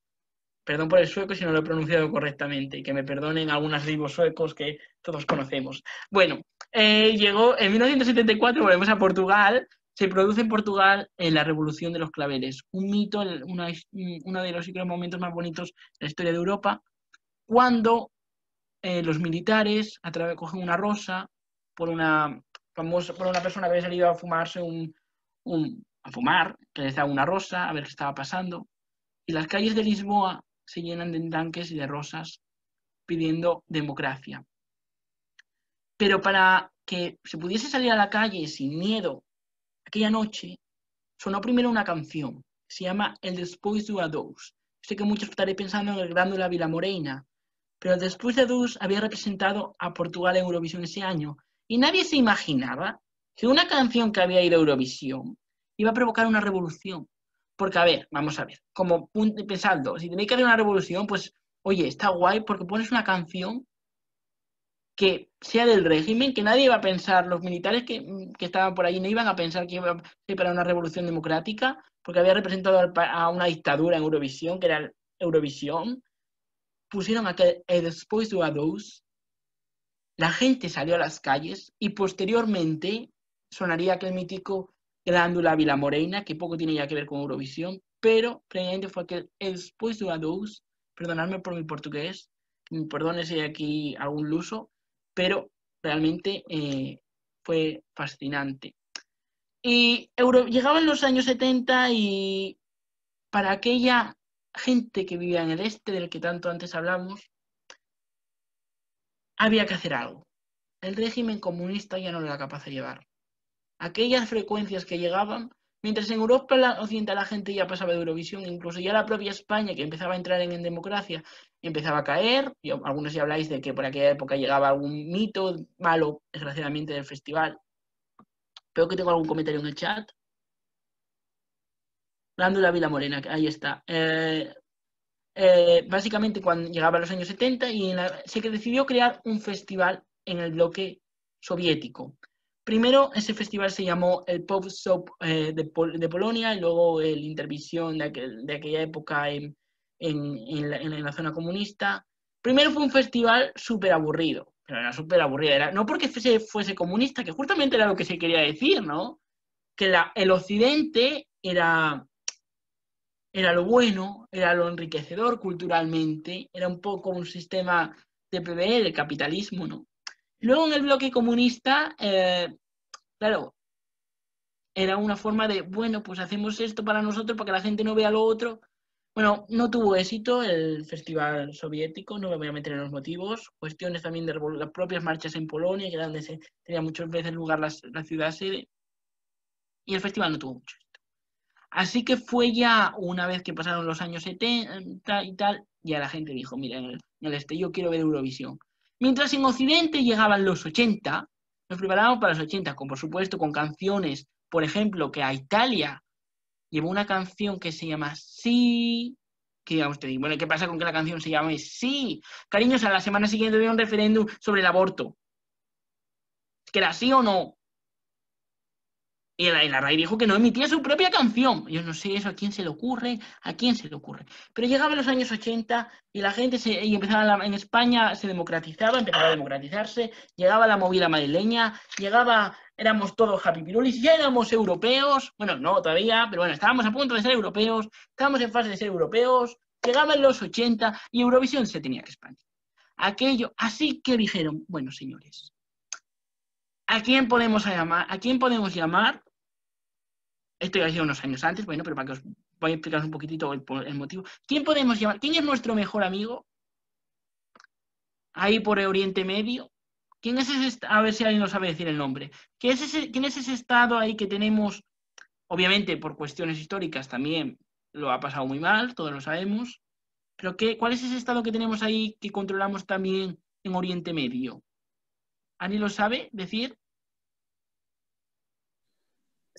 Perdón por el sueco si no lo he pronunciado correctamente, y que me perdonen algunos libros suecos que todos conocemos. Bueno, llegó en 1974, volvemos a Portugal. Se produce en Portugal la Revolución de los Claveles, un mito, uno de los momentos más bonitos de la historia de Europa, cuando los militares cogen una rosa por una persona que había salido a fumarse a fumar, que les da una rosa a ver qué estaba pasando, y las calles de Lisboa se llenan de tanques y de rosas pidiendo democracia. Pero para que se pudiese salir a la calle sin miedo aquella noche, sonó primero una canción, se llama El Despois do Adeus. Sé que muchos estaréis pensando en el Grândola Vilamoreina, pero el Despois do Adeus había representado a Portugal en Eurovisión ese año, y nadie se imaginaba que una canción que había ido a Eurovisión iba a provocar una revolución. Porque, a ver, vamos a ver, como pensando, si tenéis que hacer una revolución, pues, oye, está guay porque pones una canción que sea del régimen, que nadie iba a pensar, los militares que estaban por ahí no iban a pensar que iba a ser para una revolución democrática, porque había representado a una dictadura en Eurovisión, que era Eurovisión. Pusieron aquel Despois do Adeus, la gente salió a las calles y posteriormente sonaría aquel mítico Grândola Vilamoreina, que poco tiene ya que ver con Eurovisión, pero previamente fue aquel Despois do Adeus. Perdonadme por mi portugués, perdone si hay aquí algún luso, pero realmente fue fascinante. Y llegaban los años 70 y para aquella gente que vivía en el este, del que tanto antes hablamos, había que hacer algo. El régimen comunista ya no era capaz de llevar. Aquellas frecuencias que llegaban, mientras en Europa occidental la gente ya pasaba de Eurovisión, incluso ya la propia España, que empezaba a entrar en democracia, empezaba a caer. Algunos ya habláis de que por aquella época llegaba algún mito malo, desgraciadamente, del festival. Veo que tengo algún comentario en el chat. Grândola Vilamorena, ahí está. Básicamente cuando llegaban los años 70 y se decidió crear un festival en el bloque soviético. Primero ese festival se llamó el Pop Shop de Polonia, y luego el Intervisión de aquella época en la zona comunista. Primero fue un festival súper aburrido, pero era súper aburrido. No porque fuese comunista, que justamente era lo que se quería decir, ¿no? Que el occidente era lo bueno, era lo enriquecedor culturalmente, era un poco un sistema de prever el capitalismo, ¿no? Luego en el bloque comunista, claro, era una forma de, bueno, pues hacemos esto para nosotros, para que la gente no vea lo otro, Bueno, no tuvo éxito el festival soviético, no me voy a meter en los motivos, cuestiones también de las propias marchas en Polonia, que era donde tenía muchas veces lugar la ciudad sede, y el festival no tuvo mucho éxito. Así que fue ya una vez que pasaron los años 70 y tal, ya la gente dijo, mira, en el este yo quiero ver Eurovisión. Mientras en Occidente llegaban los 80, nos preparábamos para los 80, por supuesto, con canciones, por ejemplo, que a Italia llevó una canción que se llama Sí, que digamos, te digo, bueno, ¿qué pasa con que la canción se llame Sí? Cariños, a la semana siguiente había un referéndum sobre el aborto. ¿Que era sí o no? Y la RAI dijo que no emitía su propia canción. Yo no sé eso, ¿a quién se le ocurre? ¿A quién se le ocurre? Pero llegaban los años 80 y la gente y empezaba en España se democratizaba, empezaba a democratizarse, llegaba la movida madrileña, éramos todos happy pirulis, ya éramos europeos, bueno, no todavía, pero bueno, estábamos a punto de ser europeos, estábamos en fase de ser europeos, llegaban los 80 y Eurovisión se tenía que expandir. Así que dijeron, bueno, señores, ¿a quién podemos llamar? ¿A quién podemos llamar? Esto ya ha sido unos años antes, bueno, pero para que os voy a explicaros un poquitito el motivo. ¿Quién podemos llamar? ¿Quién es nuestro mejor amigo? Ahí por Oriente Medio. ¿Quién es ese? A ver si alguien lo sabe decir el nombre. ¿Quién es ese estado ahí que tenemos? Obviamente, por cuestiones históricas también lo ha pasado muy mal, todos lo sabemos. Pero ¿cuál es ese estado que tenemos ahí que controlamos también en Oriente Medio? ¿Alguien lo sabe decir?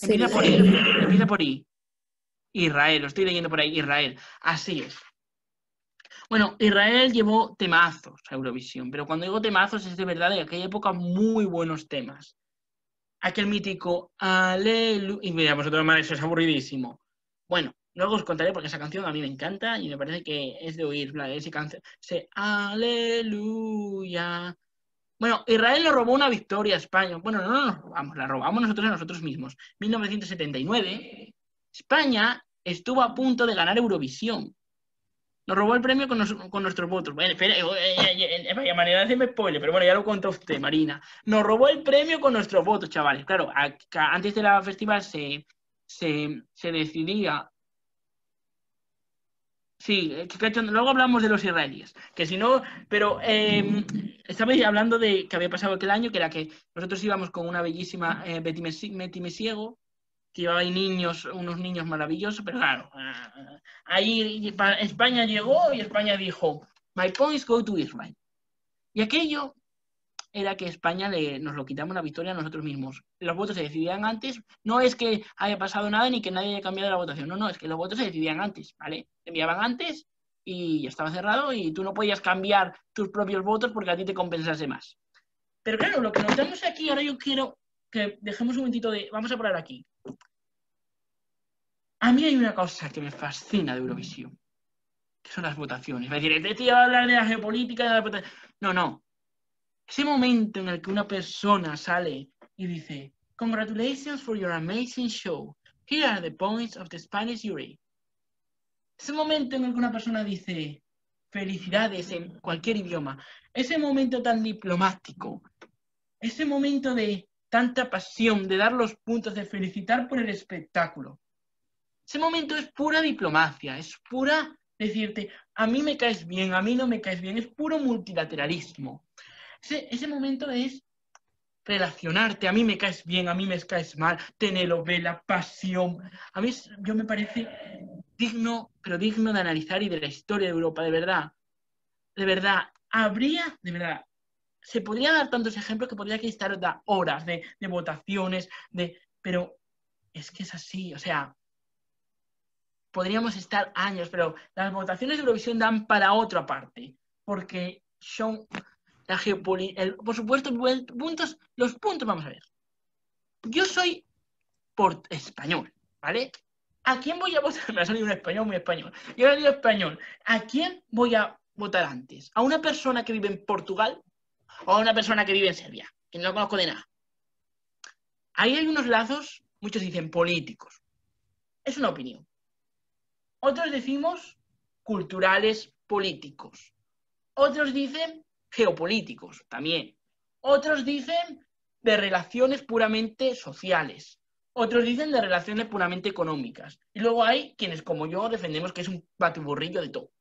Empieza por I. Empieza por I. Israel, lo estoy leyendo por ahí. Israel. Así es. Bueno, Israel llevó temazos a Eurovisión, pero cuando digo temazos es de verdad de aquella época muy buenos temas. Aquel mítico Aleluya. Y mira, vosotros, madre, eso es aburridísimo. Bueno, luego os contaré porque esa canción a mí me encanta y me parece que es de oír, ese canción. Ese Aleluya. Bueno, Israel nos robó una victoria a España. Bueno, no nos robamos, la robamos nosotros a nosotros mismos. 1979, España estuvo a punto de ganar Eurovisión. Nos robó el premio con nuestros votos. Bueno, espera, vaya manera de hacerme spoiler, pero bueno, ya lo contó usted, Marina. Nos robó el premio con nuestros votos, chavales. Claro, antes de la festival se decidía. Sí, luego hablamos de los israelíes, que si no, pero estabais hablando de que había pasado aquel año, que era que nosotros íbamos con una bellísima Betty Mesiego, que llevaba ahí unos niños maravillosos, pero claro, ahí España llegó y España dijo, my points go to Israel. Y aquello era que España nos lo quitamos la victoria a nosotros mismos. Los votos se decidían antes, no es que haya pasado nada ni que nadie haya cambiado la votación, no, es que los votos se decidían antes, ¿vale? Se enviaban antes y ya estaba cerrado y tú no podías cambiar tus propios votos porque a ti te compensase más. Pero claro, lo que notamos aquí, ahora yo quiero que dejemos un momentito vamos a parar aquí. A mí hay una cosa que me fascina de Eurovisión, que son las votaciones. Es decir, este tío va a hablar de la geopolítica, de la votación. No. Ese momento en el que una persona sale y dice, congratulations for your amazing show. Here are the points of the Spanish jury. Ese momento en el que una persona dice, felicidades en cualquier idioma. Ese momento tan diplomático. Ese momento de tanta pasión, de dar los puntos, de felicitar por el espectáculo. Ese momento es pura diplomacia, es pura decirte, a mí me caes bien, a mí no me caes bien, es puro multilateralismo. Ese momento es relacionarte, a mí me caes bien, a mí me caes mal, telenovela, pasión. A mí yo me parece digno, pero digno de analizar y de la historia de Europa, de verdad. De verdad, se podría dar tantos ejemplos que podría estar horas de votaciones, pero es que es así, o sea, podríamos estar años, pero las votaciones de Eurovisión dan para otra parte, porque son la geopolítica, por supuesto, los puntos, vamos a ver. Yo soy español, ¿vale? ¿A quién voy a votar? Me ha salido un español muy español. Yo he salido español. ¿A quién voy a votar antes? ¿A una persona que vive en Portugal o a una persona que vive en Serbia? Que no conozco de nada. Ahí hay unos lazos, muchos dicen políticos. Es una opinión. Otros decimos culturales políticos. Otros dicen geopolíticos también. Otros dicen de relaciones puramente sociales. Otros dicen de relaciones puramente económicas. Y luego hay quienes, como yo, defendemos que es un batiburrillo de todo.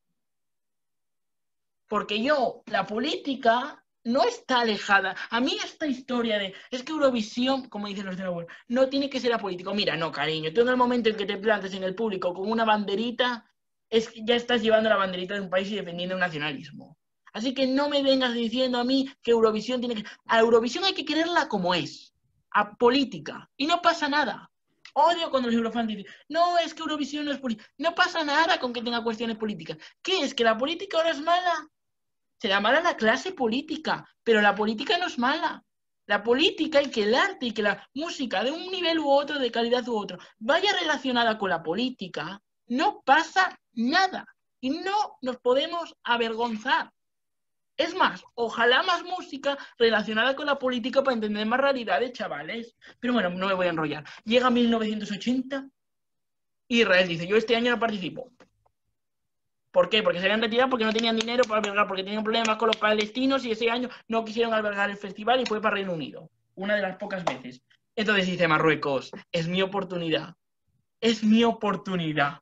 Porque la política no está alejada. A mí esta historia de, es que Eurovisión, como dicen los de la web, no tiene que ser apolítico. Mira, no, cariño, tú en el momento en que te plantes en el público con una banderita, ya estás llevando la banderita de un país y defendiendo un nacionalismo. Así que no me vengas diciendo a mí que Eurovisión tiene que... A Eurovisión hay que quererla como es, a política, y no pasa nada. Odio cuando los eurofans dicen, no, es que Eurovisión no es política. No pasa nada con que tenga cuestiones políticas. ¿Qué es? ¿Que la política ahora es mala? Será mala la clase política, pero la política no es mala. La política y que el arte y que la música de un nivel u otro, de calidad u otro, vaya relacionada con la política, no pasa nada. Y no nos podemos avergonzar. Es más, ojalá más música relacionada con la política para entender más realidades, chavales. Pero bueno, no me voy a enrollar. Llega 1980 y Israel dice, yo este año no participo. ¿Por qué? Porque se habían retirado porque no tenían dinero para albergar, porque tenían problemas con los palestinos y ese año no quisieron albergar el festival y fue para Reino Unido. Una de las pocas veces. Entonces dice Marruecos, es mi oportunidad. Es mi oportunidad.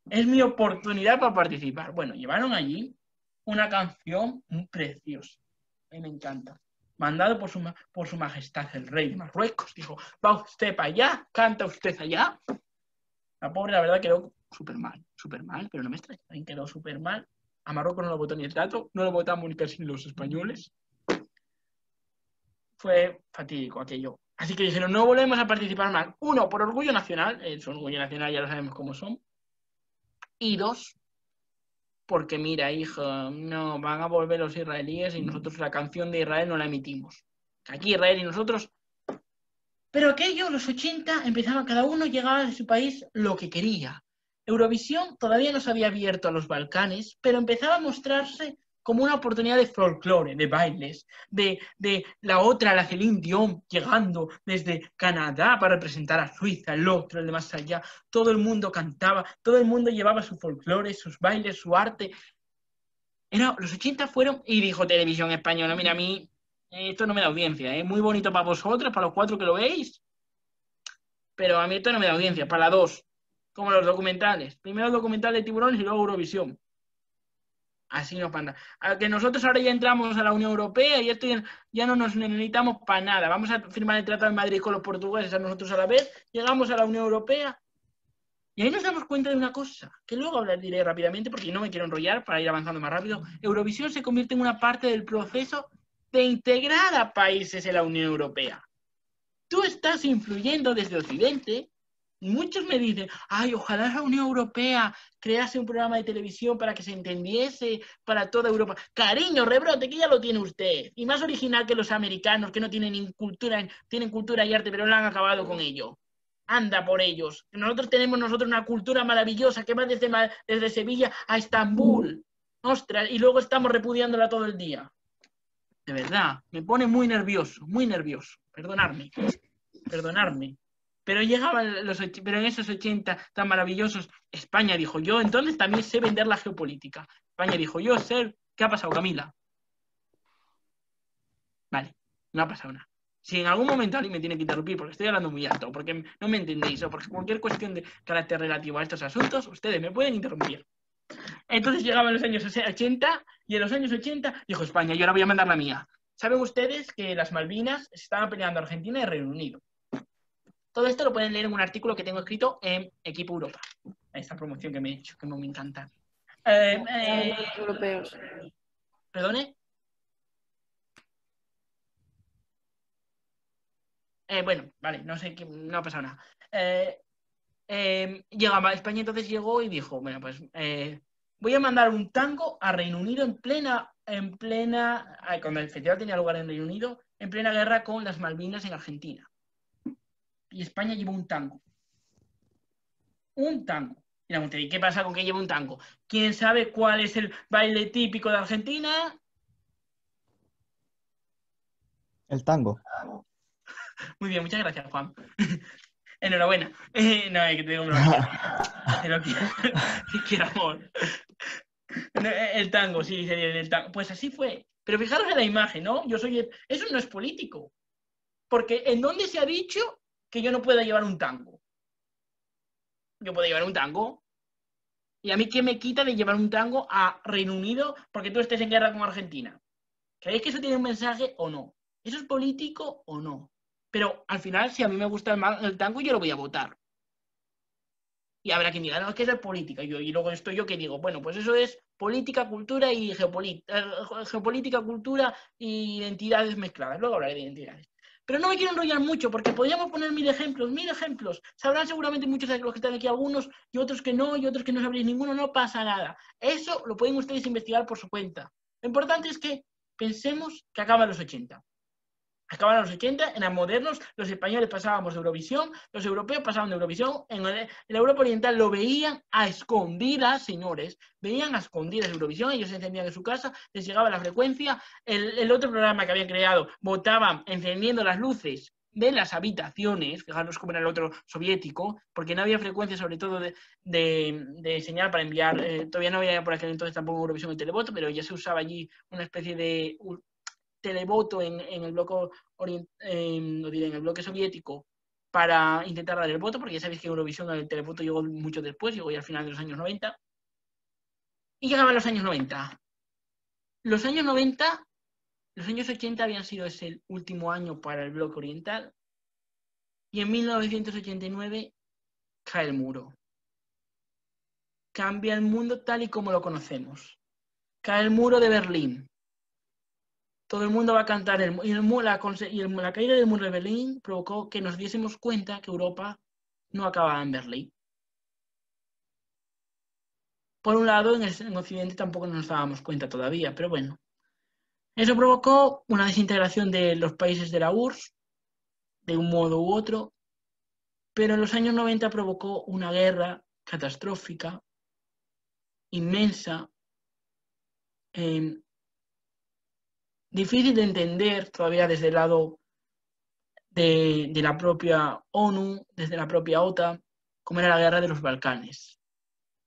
Es mi oportunidad para participar. Bueno, llevaron allí una canción muy preciosa. A mí me encanta. Mandado por su majestad el rey de Marruecos. Dijo, va usted para allá, canta usted allá. La pobre, la verdad, quedó súper mal, pero no me extraña. También quedó súper mal. A Marruecos no lo votó ni el trato, no lo votamos ni casi los españoles. Fue fatídico aquello. Así que dijeron, no volvemos a participar más. Uno, por orgullo nacional, su orgullo nacional ya lo sabemos cómo son. Y dos, porque mira, hija, no, van a volver los israelíes y nosotros la canción de Israel no la emitimos. Aquí Israel y nosotros... Pero aquello, los 80, empezaban, cada uno llegaba de su país lo que quería. Eurovisión todavía no se había abierto a los Balcanes, pero empezaba a mostrarse como una oportunidad de folclore, de bailes, de la otra, la Céline Dion, llegando desde Canadá para representar a Suiza, el otro, el de más allá. Todo el mundo cantaba, todo el mundo llevaba su folclore, sus bailes, su arte. Los 80 fueron, y dijo Televisión Española, mira, a mí esto no me da audiencia, muy bonito para vosotros, para los 4 que lo veis, pero a mí esto no me da audiencia, para la 2, como los documentales. Primero el documental de tiburones y luego Eurovisión. Así nos pasa. A que nosotros ahora ya entramos a la Unión Europea y esto ya no nos necesitamos para nada. Vamos a firmar el Tratado de Madrid con los portugueses a nosotros a la vez, llegamos a la Unión Europea y ahí nos damos cuenta de una cosa, que luego diré rápidamente porque no me quiero enrollar para ir avanzando más rápido. Eurovisión se convierte en una parte del proceso de integrar a países en la Unión Europea. Tú estás influyendo desde Occidente. Muchos me dicen, ay, ojalá la Unión Europea crease un programa de televisión para que se entendiese para toda Europa. Cariño, rebrote, que ya lo tiene usted. Y más original que los americanos, que no tienen ni cultura, tienen cultura y arte, pero no han acabado con ello. Anda por ellos. Nosotros tenemos una cultura maravillosa que va desde Sevilla a Estambul. Ostras, y luego estamos repudiándola todo el día. De verdad, me pone muy nervioso, perdonadme. Pero pero en esos 80 tan maravillosos, España dijo, yo entonces también sé vender la geopolítica. España dijo, yo sé, ¿qué ha pasado, Camila? Vale, no ha pasado nada. Si en algún momento alguien me tiene que interrumpir porque estoy hablando muy alto, porque no me entendéis, o porque cualquier cuestión de carácter relativo a estos asuntos, ustedes me pueden interrumpir. Entonces llegaban los años 80 y en los años 80 dijo España, yo ahora voy a mandar la mía. ¿Saben ustedes que las Malvinas se estaban peleando Argentina y Reino Unido? Todo esto lo pueden leer en un artículo que tengo escrito en Equipo Europa. Esta promoción que me he hecho, que no me encanta. Europeos. ¿Perdone? Bueno, vale, no sé, no ha pasado nada. Llegaba a España, entonces llegó y dijo, bueno, pues voy a mandar un tango a Reino Unido cuando el festival tenía lugar en Reino Unido, en plena guerra con las Malvinas en Argentina. Y España llevó un tango. Un tango. ¿Y qué pasa con que lleve un tango? ¿Quién sabe cuál es el baile típico de Argentina? El tango. Muy bien, muchas gracias, Juan. Enhorabuena. No, es que te digo una quiero amor. El tango, sí, sería el tango. Pues así fue. Pero fijaros en la imagen, ¿no? Eso no es político. Porque ¿en dónde se ha dicho que yo no pueda llevar un tango? Yo puedo llevar un tango. ¿Y a mí qué me quita de llevar un tango a Reino Unido porque tú estés en guerra con Argentina? ¿Creéis que eso tiene un mensaje o no? ¿Eso es político o no? Pero al final, si a mí me gusta el tango, yo lo voy a votar. Y habrá quien diga, no, es que eso es política. Y luego estoy yo que digo, bueno, pues eso es política, cultura y geopolítica, cultura y identidades mezcladas. Luego hablaré de identidades. Pero no me quiero enrollar mucho porque podríamos poner 1000 ejemplos. Sabrán seguramente muchos de los que están aquí algunos y otros que no sabréis ninguno, no pasa nada. Eso lo pueden ustedes investigar por su cuenta. Lo importante es que pensemos que acaban los 80. Acaban los 80, eran modernos, los españoles pasábamos de Eurovisión, los europeos pasaban de Eurovisión, en la Europa Oriental lo veían a escondidas, señores, veían a escondidas Eurovisión, ellos se encendían en su casa, les llegaba la frecuencia, el otro programa que habían creado, votaban encendiendo las luces de las habitaciones, fijaros cómo era el otro soviético, porque no había frecuencia sobre todo de señal para enviar, todavía no había por aquel entonces tampoco Eurovisión y televoto, pero ya se usaba allí una especie de televoto en el bloque soviético para intentar dar el voto, porque ya sabéis que Eurovisión, el televoto llegó mucho después, llegó ya al final de los años 90. Y llegaban los años 90. Los años 90, los años 80 habían sido ese último año para el bloque oriental, y en 1989 cae el muro. Cambia el mundo tal y como lo conocemos. Cae el muro de Berlín. Todo el mundo va a cantar la caída del muro de Berlín provocó que nos diésemos cuenta que Europa no acababa en Berlín. Por un lado, en Occidente tampoco nos dábamos cuenta todavía, pero bueno. Eso provocó una desintegración de los países de la URSS, de un modo u otro, pero en los años 90 provocó una guerra catastrófica, inmensa, difícil de entender todavía desde el lado de la propia ONU, desde la propia OTAN, como era la guerra de los Balcanes.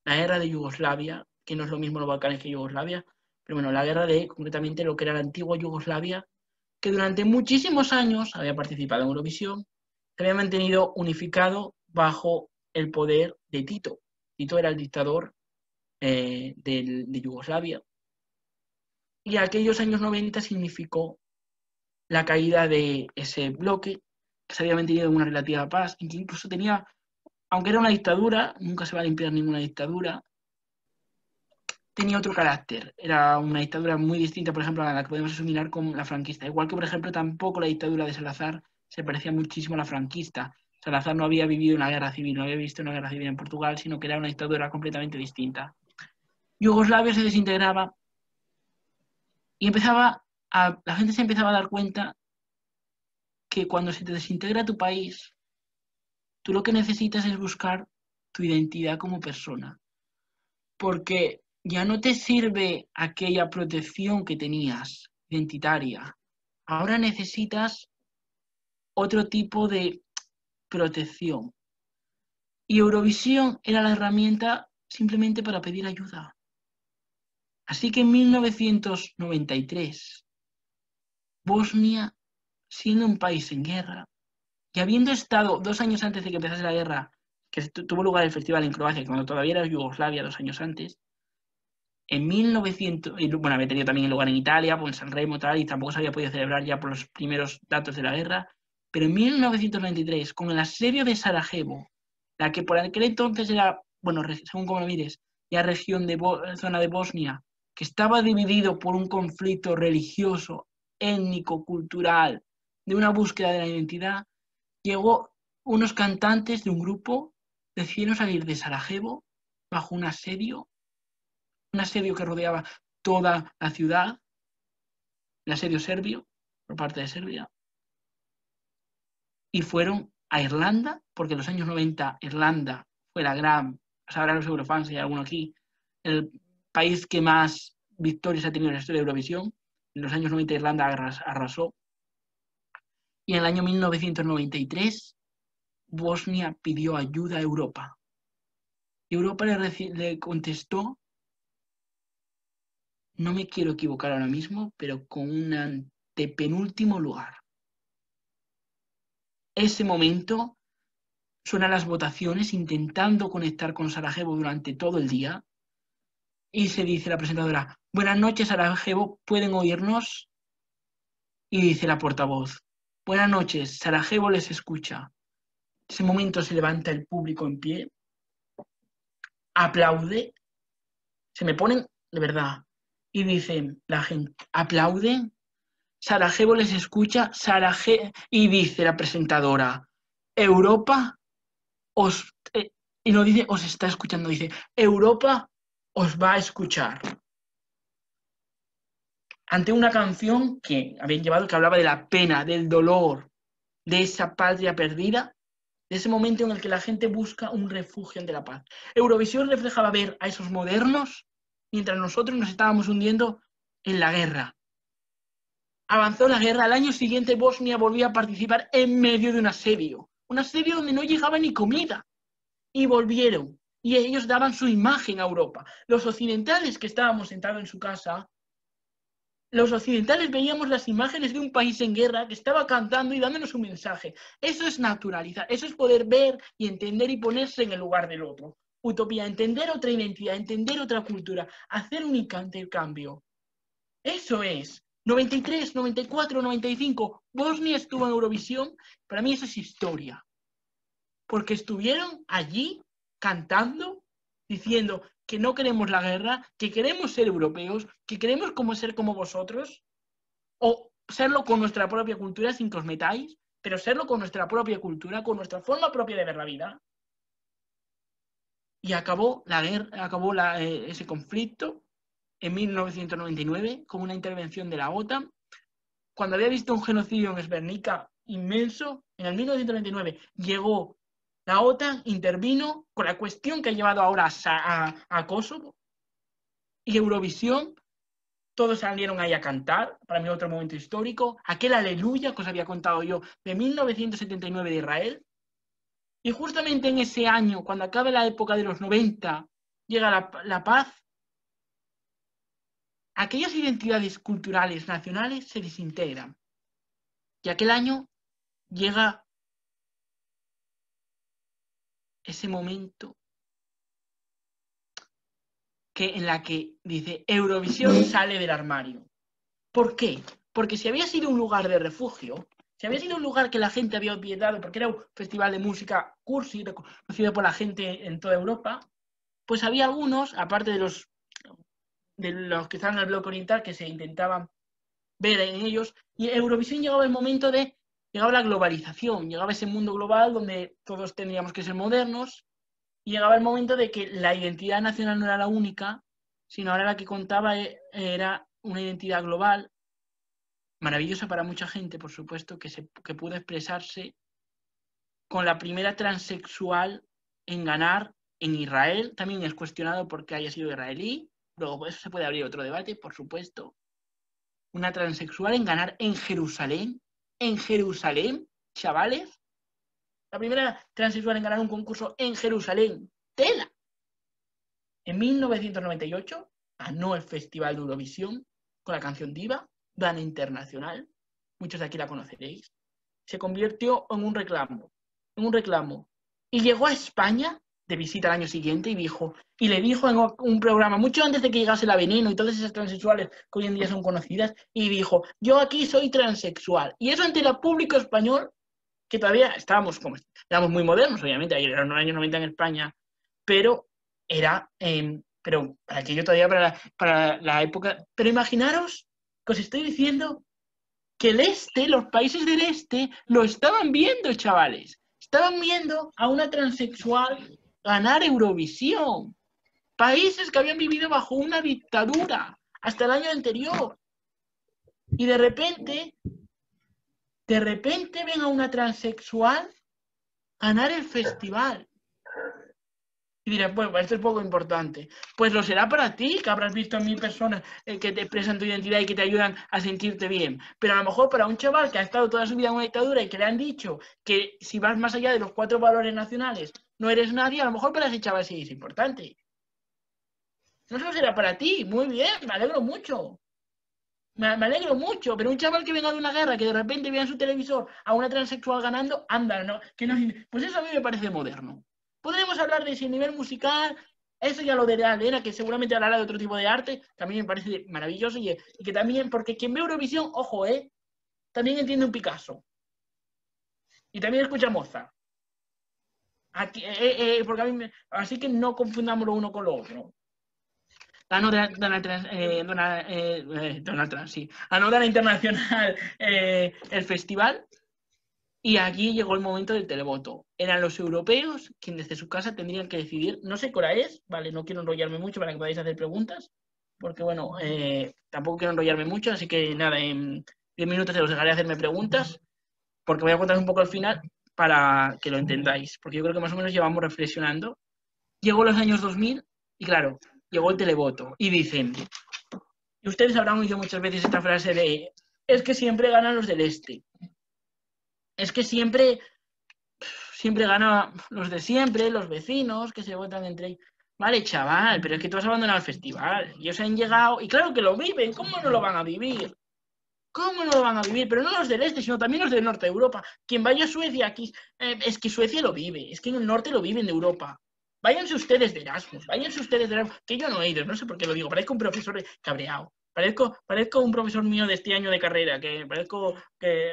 La guerra de Yugoslavia, que no es lo mismo los Balcanes que Yugoslavia, pero bueno, la guerra de concretamente lo que era la antigua Yugoslavia, que durante muchísimos años había participado en Eurovisión, se había mantenido unificado bajo el poder de Tito. Tito era el dictador de Yugoslavia. Y aquellos años 90 significó la caída de ese bloque, que se había mantenido en una relativa paz, que incluso tenía, aunque era una dictadura, nunca se va a limpiar ninguna dictadura, tenía otro carácter. Era una dictadura muy distinta, por ejemplo, a la que podemos asimilar con la franquista. Igual que, por ejemplo, tampoco la dictadura de Salazar se parecía muchísimo a la franquista. Salazar no había vivido una guerra civil, no había visto una guerra civil en Portugal, sino que era una dictadura completamente distinta. Yugoslavia se desintegraba y la gente se empezaba a dar cuenta que cuando se te desintegra tu país, tú lo que necesitas es buscar tu identidad como persona. Porque ya no te sirve aquella protección que tenías, identitaria. Ahora necesitas otro tipo de protección. Y Eurovisión era la herramienta simplemente para pedir ayuda. Así que en 1993, Bosnia, siendo un país en guerra, y habiendo estado 2 años antes de que empezase la guerra, que tuvo lugar el festival en Croacia, cuando todavía era Yugoslavia 2 años antes, en 1900, bueno, había tenido también lugar en Italia, pues en San Remo, tal, y tampoco se había podido celebrar ya por los primeros datos de la guerra, pero en 1993, con el asedio de Sarajevo, la que por aquel entonces era, bueno, según como lo mires, ya zona de Bosnia, que estaba dividido por un conflicto religioso, étnico, cultural, de una búsqueda de la identidad, llegó unos cantantes de un grupo, decidieron salir de Sarajevo bajo un asedio que rodeaba toda la ciudad, el asedio serbio, por parte de Serbia, y fueron a Irlanda, porque en los años 90 Irlanda fue la gran, sabrán los eurofans, hay alguno aquí, el país que más victorias ha tenido en la historia de Eurovisión. En los años 90 Irlanda arrasó. Y en el año 1993 Bosnia pidió ayuda a Europa. Y Europa le contestó, no me quiero equivocar ahora mismo, pero con un antepenúltimo lugar. Ese momento suenan las votaciones intentando conectar con Sarajevo durante todo el día. Y se dice la presentadora, buenas noches Sarajevo, ¿pueden oírnos? Y dice la portavoz, buenas noches, Sarajevo les escucha. En ese momento se levanta el público en pie, aplaude, se me ponen de verdad, y dicen la gente, aplauden, Sarajevo les escucha, y dice la presentadora, Europa y no dice os está escuchando, dice Europa os va a escuchar. Ante una canción que habían llevado que hablaba de la pena, del dolor, de esa patria perdida, de ese momento en el que la gente busca un refugio ante la paz. Eurovisión reflejaba ver a esos modernos mientras nosotros nos estábamos hundiendo en la guerra. Avanzó la guerra, al año siguiente Bosnia volvió a participar en medio de un asedio donde no llegaba ni comida. Y volvieron, y ellos daban su imagen a Europa. Los occidentales que estábamos sentados en su casa, los occidentales veíamos las imágenes de un país en guerra que estaba cantando y dándonos un mensaje. Eso es naturalizar, eso es poder ver y entender y ponerse en el lugar del otro. Utopía, entender otra identidad, entender otra cultura, hacer un intercambio. Eso es. 93, 94, 95, Bosnia estuvo en Eurovisión. Para mí eso es historia. Porque estuvieron allí cantando, diciendo que no queremos la guerra, que queremos ser europeos, que queremos ser como vosotros, o serlo con nuestra propia cultura sin que os metáis, pero serlo con nuestra propia cultura, con nuestra forma propia de ver la vida. Y acabó la guerra, ese conflicto en 1999 con una intervención de la OTAN. Cuando había visto un genocidio en Srebrenica inmenso, en el 1999 llegó la OTAN, intervino con la cuestión que ha llevado ahora a Kosovo, y Eurovisión, todos salieron ahí a cantar, para mí otro momento histórico, aquel aleluya que os había contado yo de 1979 de Israel, y justamente en ese año, cuando acabe la época de los 90, llega la paz, aquellas identidades culturales nacionales se desintegran, y aquel año llega ese momento en la que dice Eurovisión sale del armario. ¿Por qué? Porque si había sido un lugar de refugio, si había sido un lugar que la gente había olvidado, porque era un festival de música cursi, reconocido por la gente en toda Europa, pues había algunos, aparte de los que estaban en el bloque oriental, que se intentaban ver en ellos, y Eurovisión llegaba el momento llegaba la globalización, llegaba ese mundo global donde todos teníamos que ser modernos, y llegaba el momento de que la identidad nacional no era la única, sino ahora la que contaba era una identidad global, maravillosa para mucha gente, por supuesto, que pudo expresarse con la primera transexual en ganar en Israel. También es cuestionado porque haya sido israelí, luego eso se puede abrir otro debate, por supuesto. Una transexual en ganar en Jerusalén, chavales. La primera transexual en ganar un concurso en Jerusalén, ¡tela! En 1998 ganó el Festival de Eurovisión con la canción Diva, Dana Internacional, muchos de aquí la conoceréis. Se convirtió en un reclamo, y llegó a España de visita al año siguiente y le dijo en un programa, mucho antes de que llegase la Veneno y todas esas transexuales que hoy en día son conocidas, y dijo, yo aquí soy transexual. Y eso ante el público español, que todavía éramos muy modernos, obviamente, ayer eran los años 90 en España, pero pero para aquello todavía, para la época, pero imaginaros que os estoy diciendo que los países del este, lo estaban viendo, chavales. Estaban viendo a una transexual ganar Eurovisión. Países que habían vivido bajo una dictadura hasta el año anterior. Y de repente ven a una transexual ganar el festival. Y dirás, bueno, esto es poco importante. Pues lo será para ti, que habrás visto en 1000 personas que te expresan tu identidad y que te ayudan a sentirte bien. Pero a lo mejor para un chaval que ha estado toda su vida en una dictadura y que le han dicho que si vas más allá de los 4 valores nacionales no eres nadie, a lo mejor para ese chaval sí es importante. No solo será para ti, muy bien, me alegro mucho. Me alegro mucho, pero un chaval que venga de una guerra, que de repente vea en su televisor a una transexual ganando, anda, ¿no? Pues eso a mí me parece moderno. Podremos hablar de si a nivel musical, eso ya lo dirá Elena, que seguramente hablará de otro tipo de arte, que a mí me parece maravilloso y que también, porque quien ve Eurovisión, ojo, también entiende un Picasso. Y también escucha Mozart. Aquí, porque a mí así que no confundamos lo uno con lo otro. Ganó Donald Trump, sí. Ganó de la internacional el festival y aquí llegó el momento del televoto. Eran los europeos quienes desde su casa tendrían que decidir, no sé qué hora es, vale, no quiero enrollarme mucho para que podáis hacer preguntas, porque bueno, tampoco quiero enrollarme mucho, así que nada, en 10 minutos os dejaré hacerme preguntas, porque voy a contar un poco al final para que lo entendáis, porque yo creo que más o menos llevamos reflexionando. Llegó los años 2000 y claro, llegó el televoto y dicen, y ustedes habrán oído muchas veces esta frase de, es que siempre ganan los del este, es que siempre ganan los de siempre, los vecinos que se votan entre ellos. Vale, chaval, pero es que tú has abandonado el festival. Ellos han llegado y claro que lo viven, ¿cómo no lo van a vivir? ¿Cómo no lo van a vivir? Pero no los del este, sino también los del norte de Europa. Quien vaya a Suecia aquí, es que Suecia lo vive, es que en el norte lo viven de Europa. Váyanse ustedes de Erasmus, que yo no he ido, no sé por qué lo digo, parezco un profesor cabreado. Parezco un profesor mío de este año de carrera, que parezco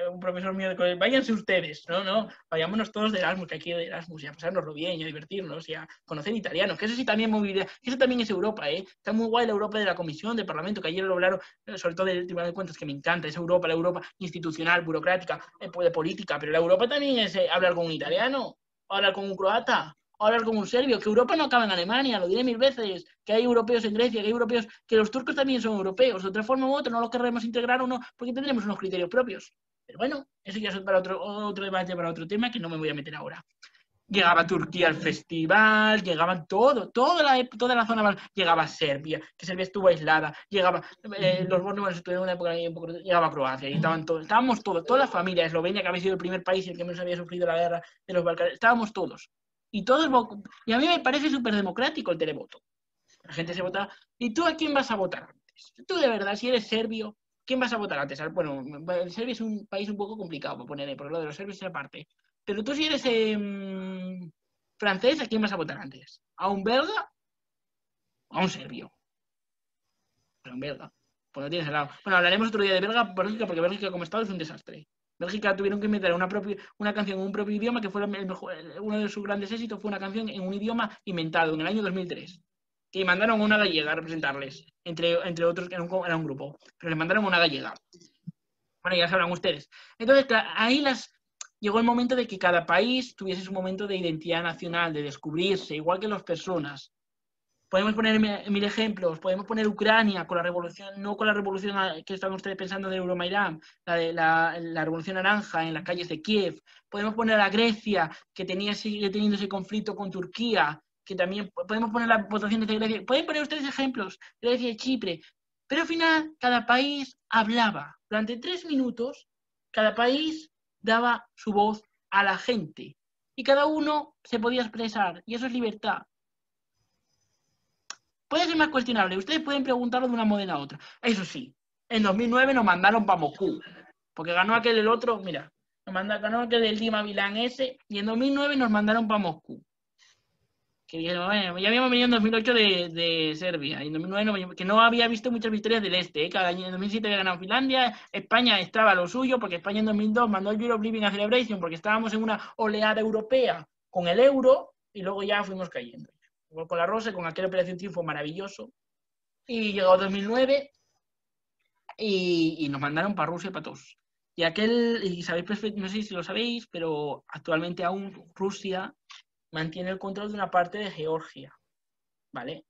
un profesor mío de... Váyanse ustedes, no, vayámonos todos de Erasmus, que hay que ir de Erasmus, y a pasárnoslo bien, y a divertirnos, y a conocer italianos, que eso sí también movilidad, eso también es Europa, Está muy guay la Europa de la Comisión, del Parlamento, que ayer lo hablaron, sobre todo del Tribunal de Cuentas, que me encanta, es Europa, la Europa institucional, burocrática, de política, pero la Europa también es hablar con un italiano, hablar con un croata, hablar con un serbio, que Europa no acaba en Alemania, lo diré 1000 veces, que hay europeos en Grecia, que hay europeos, que los turcos también son europeos, de otra forma u otra no los querremos integrar o no, porque tendremos unos criterios propios. Pero bueno, eso ya es para otro debate, para otro tema que no me voy a meter ahora. Llegaba Turquía al festival, llegaban toda la zona, llegaba Serbia, que Serbia estuvo aislada, llegaba, los bosnios estuvieron en una época un poco, llegaba Croacia, y estábamos todos, toda la familia, Eslovenia, que había sido el primer país en el que menos había sufrido la guerra de los Balcanes, estábamos todos. Y a mí me parece súper democrático el televoto. La gente se vota. ¿Y tú a quién vas a votar antes? Tú de verdad, si eres serbio, ¿quién vas a votar antes? Bueno, Serbia es un país un poco complicado para poner, porque lo de los serbios es aparte. Pero tú si eres francés, ¿a quién vas a votar antes? ¿A un belga o a un serbio? A un belga. Pues no tienes al lado. Bueno, hablaremos otro día de Bélgica, porque Bélgica como estado es un desastre. Bélgica tuvieron que meter una canción en un propio idioma, que fue uno de sus grandes éxitos, fue una canción en un idioma inventado en el año 2003. Que mandaron a una gallega a representarles, entre otros, era un grupo, pero les mandaron a una gallega. Bueno, ya sabrán ustedes. Entonces, ahí llegó el momento de que cada país tuviese su momento de identidad nacional, de descubrirse, igual que las personas. Podemos poner 1000 ejemplos, podemos poner Ucrania con la revolución, no con la revolución que están ustedes pensando de Euromaidán, la revolución naranja en las calles de Kiev. Podemos poner a Grecia, que sigue teniendo ese conflicto con Turquía, que también podemos poner las votaciones de Grecia. Pueden poner ustedes ejemplos, Grecia y Chipre. Pero al final, cada país hablaba. Durante 3 minutos, cada país daba su voz a la gente. Y cada uno se podía expresar. Y eso es libertad. Puede ser más cuestionable. Ustedes pueden preguntarlo de una modelo a otra. Eso sí, en 2009 nos mandaron para Moscú. Porque ganó aquel el otro, mira, ganó aquel el Dima Milán ese, y en 2009 nos mandaron para Moscú. Que bueno, ya habíamos venido en 2008 de Serbia, y en 2009 que no había visto muchas victorias del este. Cada año, en 2007 había ganado Finlandia, España estaba a lo suyo, porque España en 2002 mandó el Europe Living a Celebration, porque estábamos en una oleada europea con el euro, y luego ya fuimos cayendo. Con la Rosa, con aquella Operación Triunfo maravilloso, y llegó 2009 y nos mandaron para Rusia para todos. Y sabéis, no sé si lo sabéis, pero actualmente aún Rusia mantiene el control de una parte de Georgia, ¿vale?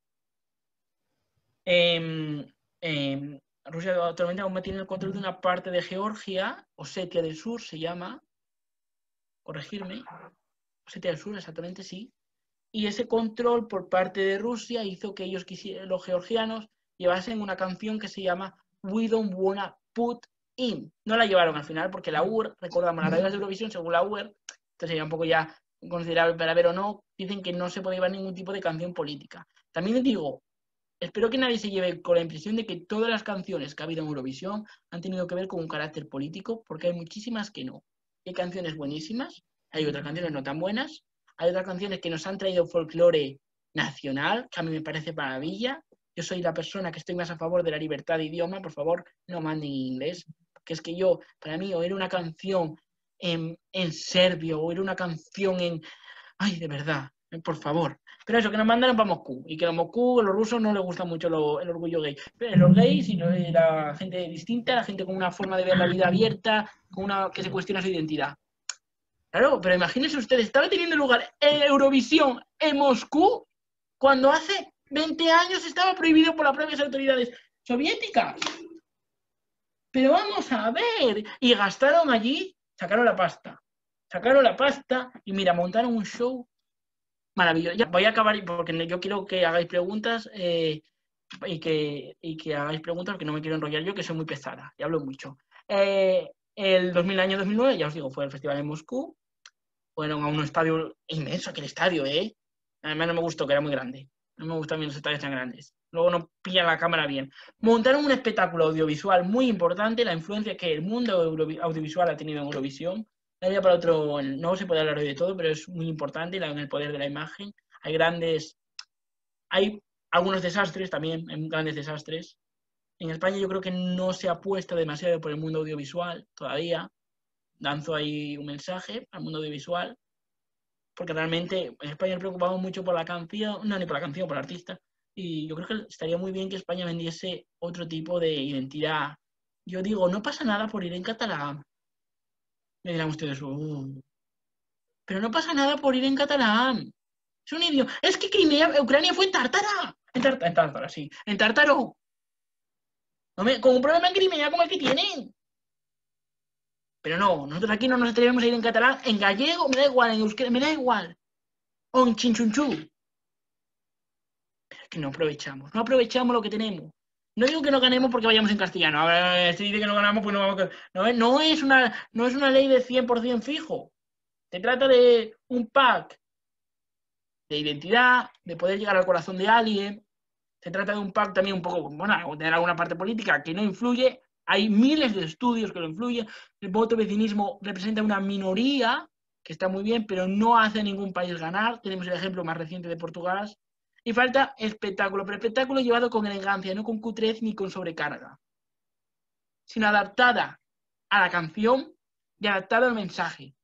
Rusia actualmente aún mantiene el control de una parte de Georgia, Osetia del Sur se llama, corregirme, Osetia del Sur, exactamente, sí. Y ese control por parte de Rusia hizo que ellos los georgianos llevasen una canción que se llama We Don't Wanna Put In. No la llevaron al final porque la UR, recordamos las reglas de Eurovisión según la UR, esto sería un poco ya considerable para ver o no, dicen que no se puede llevar ningún tipo de canción política. También les digo, espero que nadie se lleve con la impresión de que todas las canciones que ha habido en Eurovisión han tenido que ver con un carácter político, porque hay muchísimas que no. Hay canciones buenísimas, hay otras canciones no tan buenas, hay otras canciones que nos han traído folclore nacional, que a mí me parece maravilla. Yo soy la persona que estoy más a favor de la libertad de idioma, por favor, no manden en inglés, porque es que yo, para mí, oír una canción en serbio, o oír una canción en... Ay, de verdad, por favor. Pero eso, que nos mandaron para Moscú, y que a Moscú, a los rusos no les gusta mucho el orgullo gay. Pero los gays y la gente distinta, la gente con una forma de ver la vida abierta, con una que se cuestiona su identidad. Claro, pero imagínense ustedes, estaba teniendo lugar Eurovisión en Moscú cuando hace 20 años estaba prohibido por las propias autoridades soviéticas. Pero vamos a ver, y gastaron allí, sacaron la pasta y mira, montaron un show maravilloso. Ya voy a acabar porque yo quiero que hagáis preguntas y que hagáis preguntas porque no me quiero enrollar yo, que soy muy pesada y hablo mucho. El año 2009, ya os digo, fue el festival en Moscú. Fueron a un estadio inmenso, aquel estadio, ¿eh? Además no me gustó, que era muy grande. No me gustan bien los estadios tan grandes. Luego no pillan la cámara bien. Montaron un espectáculo audiovisual muy importante, la influencia que el mundo audiovisual ha tenido en Eurovisión. De un día para otro, no se puede hablar hoy de todo, pero es muy importante en el poder de la imagen. Hay algunos desastres también, grandes desastres. En España yo creo que no se apuesta demasiado por el mundo audiovisual todavía. Lanzo ahí un mensaje al mundo audiovisual, porque realmente en España nos preocupamos mucho por la canción, no ni por la canción, por el artista, y yo creo que estaría muy bien que España vendiese otro tipo de identidad. Yo digo, no pasa nada por ir en catalán. Me dirán ustedes, pero no pasa nada por ir en catalán. Es un idioma. Es que Ucrania fue en tártara. En tártara, sí. En tártaro. Con un problema en Crimea como el que tienen. Pero no, nosotros aquí no nos atrevemos a ir en catalán, en gallego, me da igual, en euskera, me da igual. O en chinchunchú. Pero es que no aprovechamos lo que tenemos. No digo que no ganemos porque vayamos en castellano. Ahora, si dice que no ganamos, pues no vamos a... No es una ley de 100% fijo. Se trata de un pack de identidad, de poder llegar al corazón de alguien. Se trata de un pack también un poco, bueno, tener alguna parte política que no influye. Hay miles de estudios que lo influyen. El voto vecinismo representa una minoría, que está muy bien, pero no hace a ningún país ganar. Tenemos el ejemplo más reciente de Portugal. Y falta espectáculo, pero espectáculo llevado con elegancia, no con cutrez ni con sobrecarga, sino adaptada a la canción y adaptada al mensaje.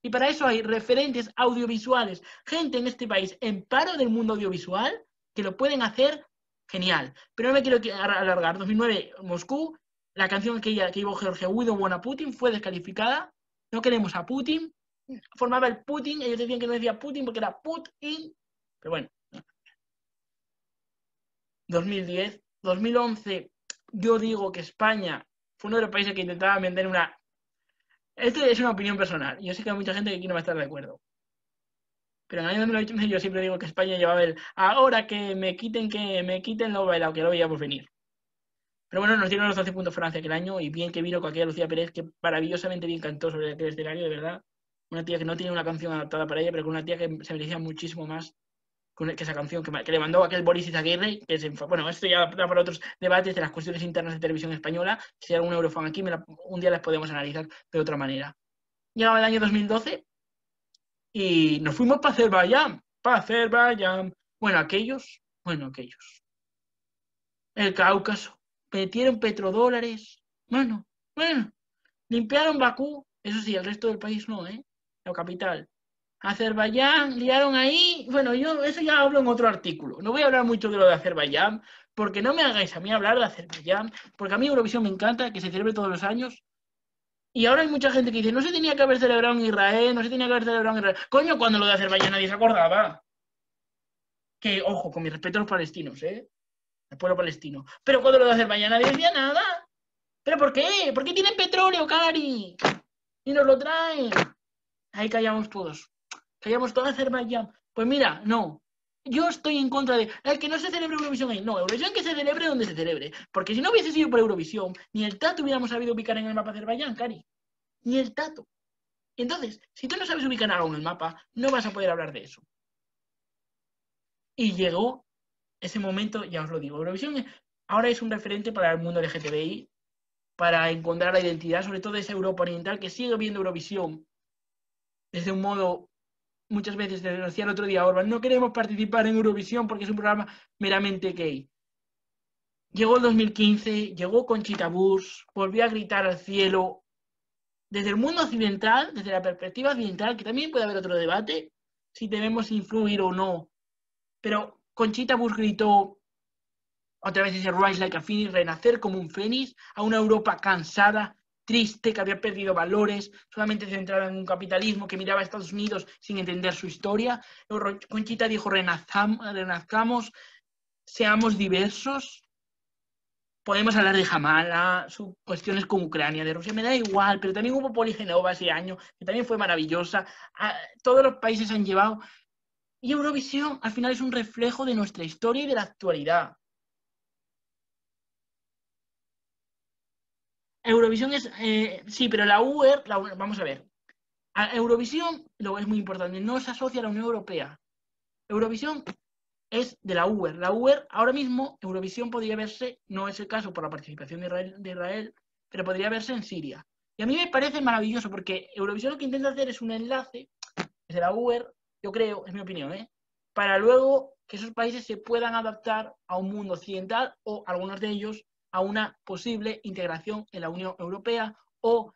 Y para eso hay referentes audiovisuales, gente en este país en paro del mundo audiovisual, que lo pueden hacer genial. Pero no me quiero alargar. 2009, Moscú, la canción que iba Georgia, We Don't Want a Putin, fue descalificada. No queremos a Putin. Formaba el Putin, ellos decían que no decía Putin porque era Putin. Pero bueno. 2010, 2011, yo digo que España fue uno de los países que intentaba vender una... Esto es una opinión personal. Yo sé que hay mucha gente que aquí no va a estar de acuerdo. Pero en el año 2008 yo siempre digo que España llevaba el... Ahora que me quiten lo bailado, que lo veíamos venir. Pero bueno, nos dieron los 12 puntos Francia aquel año, y bien que vino con aquella Lucía Pérez, que maravillosamente bien cantó sobre aquel escenario, de verdad. Una tía que no tiene una canción adaptada para ella, pero con una tía que se merecía muchísimo más que esa canción que le mandó aquel Boris Izaguirre, que bueno, esto ya da para otros debates de las cuestiones internas de televisión española. Si hay algún eurofan aquí, un día las podemos analizar de otra manera. Llegaba el año 2012 y nos fuimos para Azerbaiyán. Bueno, aquellos. El Cáucaso. Metieron petrodólares. Bueno. Limpiaron Bakú. Eso sí, el resto del país no, la capital. Azerbaiyán, liaron ahí. Bueno, yo eso ya hablo en otro artículo. No voy a hablar mucho de lo de Azerbaiyán, porque no me hagáis a mí hablar de Azerbaiyán, porque a mí Eurovisión me encanta, que se celebre todos los años. Y ahora hay mucha gente que dice, no se tenía que haber celebrado en Israel, no se tenía que haber celebrado en Israel. Coño, cuando lo de Azerbaiyán nadie se acordaba. Que, ojo, con mi respeto a los palestinos, el pueblo palestino. Pero cuando lo de Azerbaiyán nadie decía nada. ¿Pero por qué? ¿Por qué tienen petróleo, Cari? Y nos lo traen. Ahí callamos todos. Callamos todo Azerbaiyán. Pues mira, no. Yo estoy en contra de que no se celebre Eurovisión ahí. No, Eurovisión que se celebre donde se celebre. Porque si no hubiese sido por Eurovisión, ni el tato hubiéramos sabido ubicar en el mapa Azerbaiyán, Cari. Ni el tato. Entonces, si tú no sabes ubicar algo en el mapa, no vas a poder hablar de eso. Y llegó ese momento, ya os lo digo, Eurovisión ahora es un referente para el mundo LGTBI, para encontrar la identidad, sobre todo esa Europa oriental que sigue viendo Eurovisión desde un modo, muchas veces, lo decía el otro día Orban, no queremos participar en Eurovisión porque es un programa meramente gay. Llegó el 2015, llegó Conchita Wurst, volvió a gritar al cielo. Desde el mundo occidental, desde la perspectiva occidental, que también puede haber otro debate, si debemos influir o no, pero Conchita Wurst gritó otra vez ese Rise Like a Phoenix, renacer como un fénix, a una Europa cansada, triste, que había perdido valores, solamente centrada en un capitalismo que miraba a Estados Unidos sin entender su historia. Conchita dijo, renazcamos, seamos diversos. Podemos hablar de Jamala, sus cuestiones con Ucrania, de Rusia, me da igual, pero también hubo Poligenova ese año, que también fue maravillosa. Todos los países han llevado. Y Eurovisión, al final, es un reflejo de nuestra historia y de la actualidad. Eurovisión es... sí, pero la UER, vamos a ver. A Eurovisión, lo es muy importante, no se asocia a la Unión Europea. Eurovisión es de la UER. La UER, ahora mismo, Eurovisión podría verse, no es el caso por la participación de Israel, pero podría verse en Siria. Y a mí me parece maravilloso porque Eurovisión lo que intenta hacer es un enlace desde la UER, yo creo, es mi opinión, para luego que esos países se puedan adaptar a un mundo occidental o algunos de ellos a una posible integración en la Unión Europea o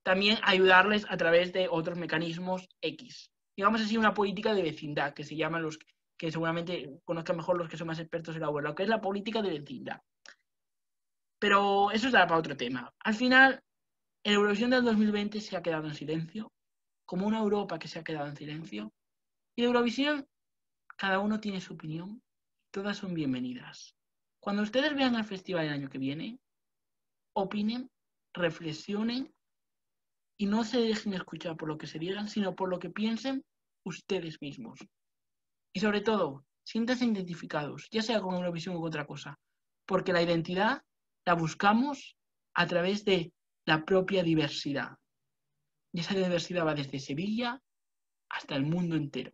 también ayudarles a través de otros mecanismos X. Digamos así, una política de vecindad, que se llaman los que seguramente conozcan mejor los que son más expertos en la web, lo que es la política de vecindad. Pero eso será para otro tema. Al final, la Eurovisión del 2020 se ha quedado en silencio, como una Europa que se ha quedado en silencio. Y de Eurovisión, cada uno tiene su opinión, todas son bienvenidas. Cuando ustedes vean el festival el año que viene, opinen, reflexionen y no se dejen escuchar por lo que se digan, sino por lo que piensen ustedes mismos. Y sobre todo, siéntanse identificados, ya sea con Eurovisión u otra cosa, porque la identidad la buscamos a través de la propia diversidad. Y esa diversidad va desde Sevilla hasta el mundo entero.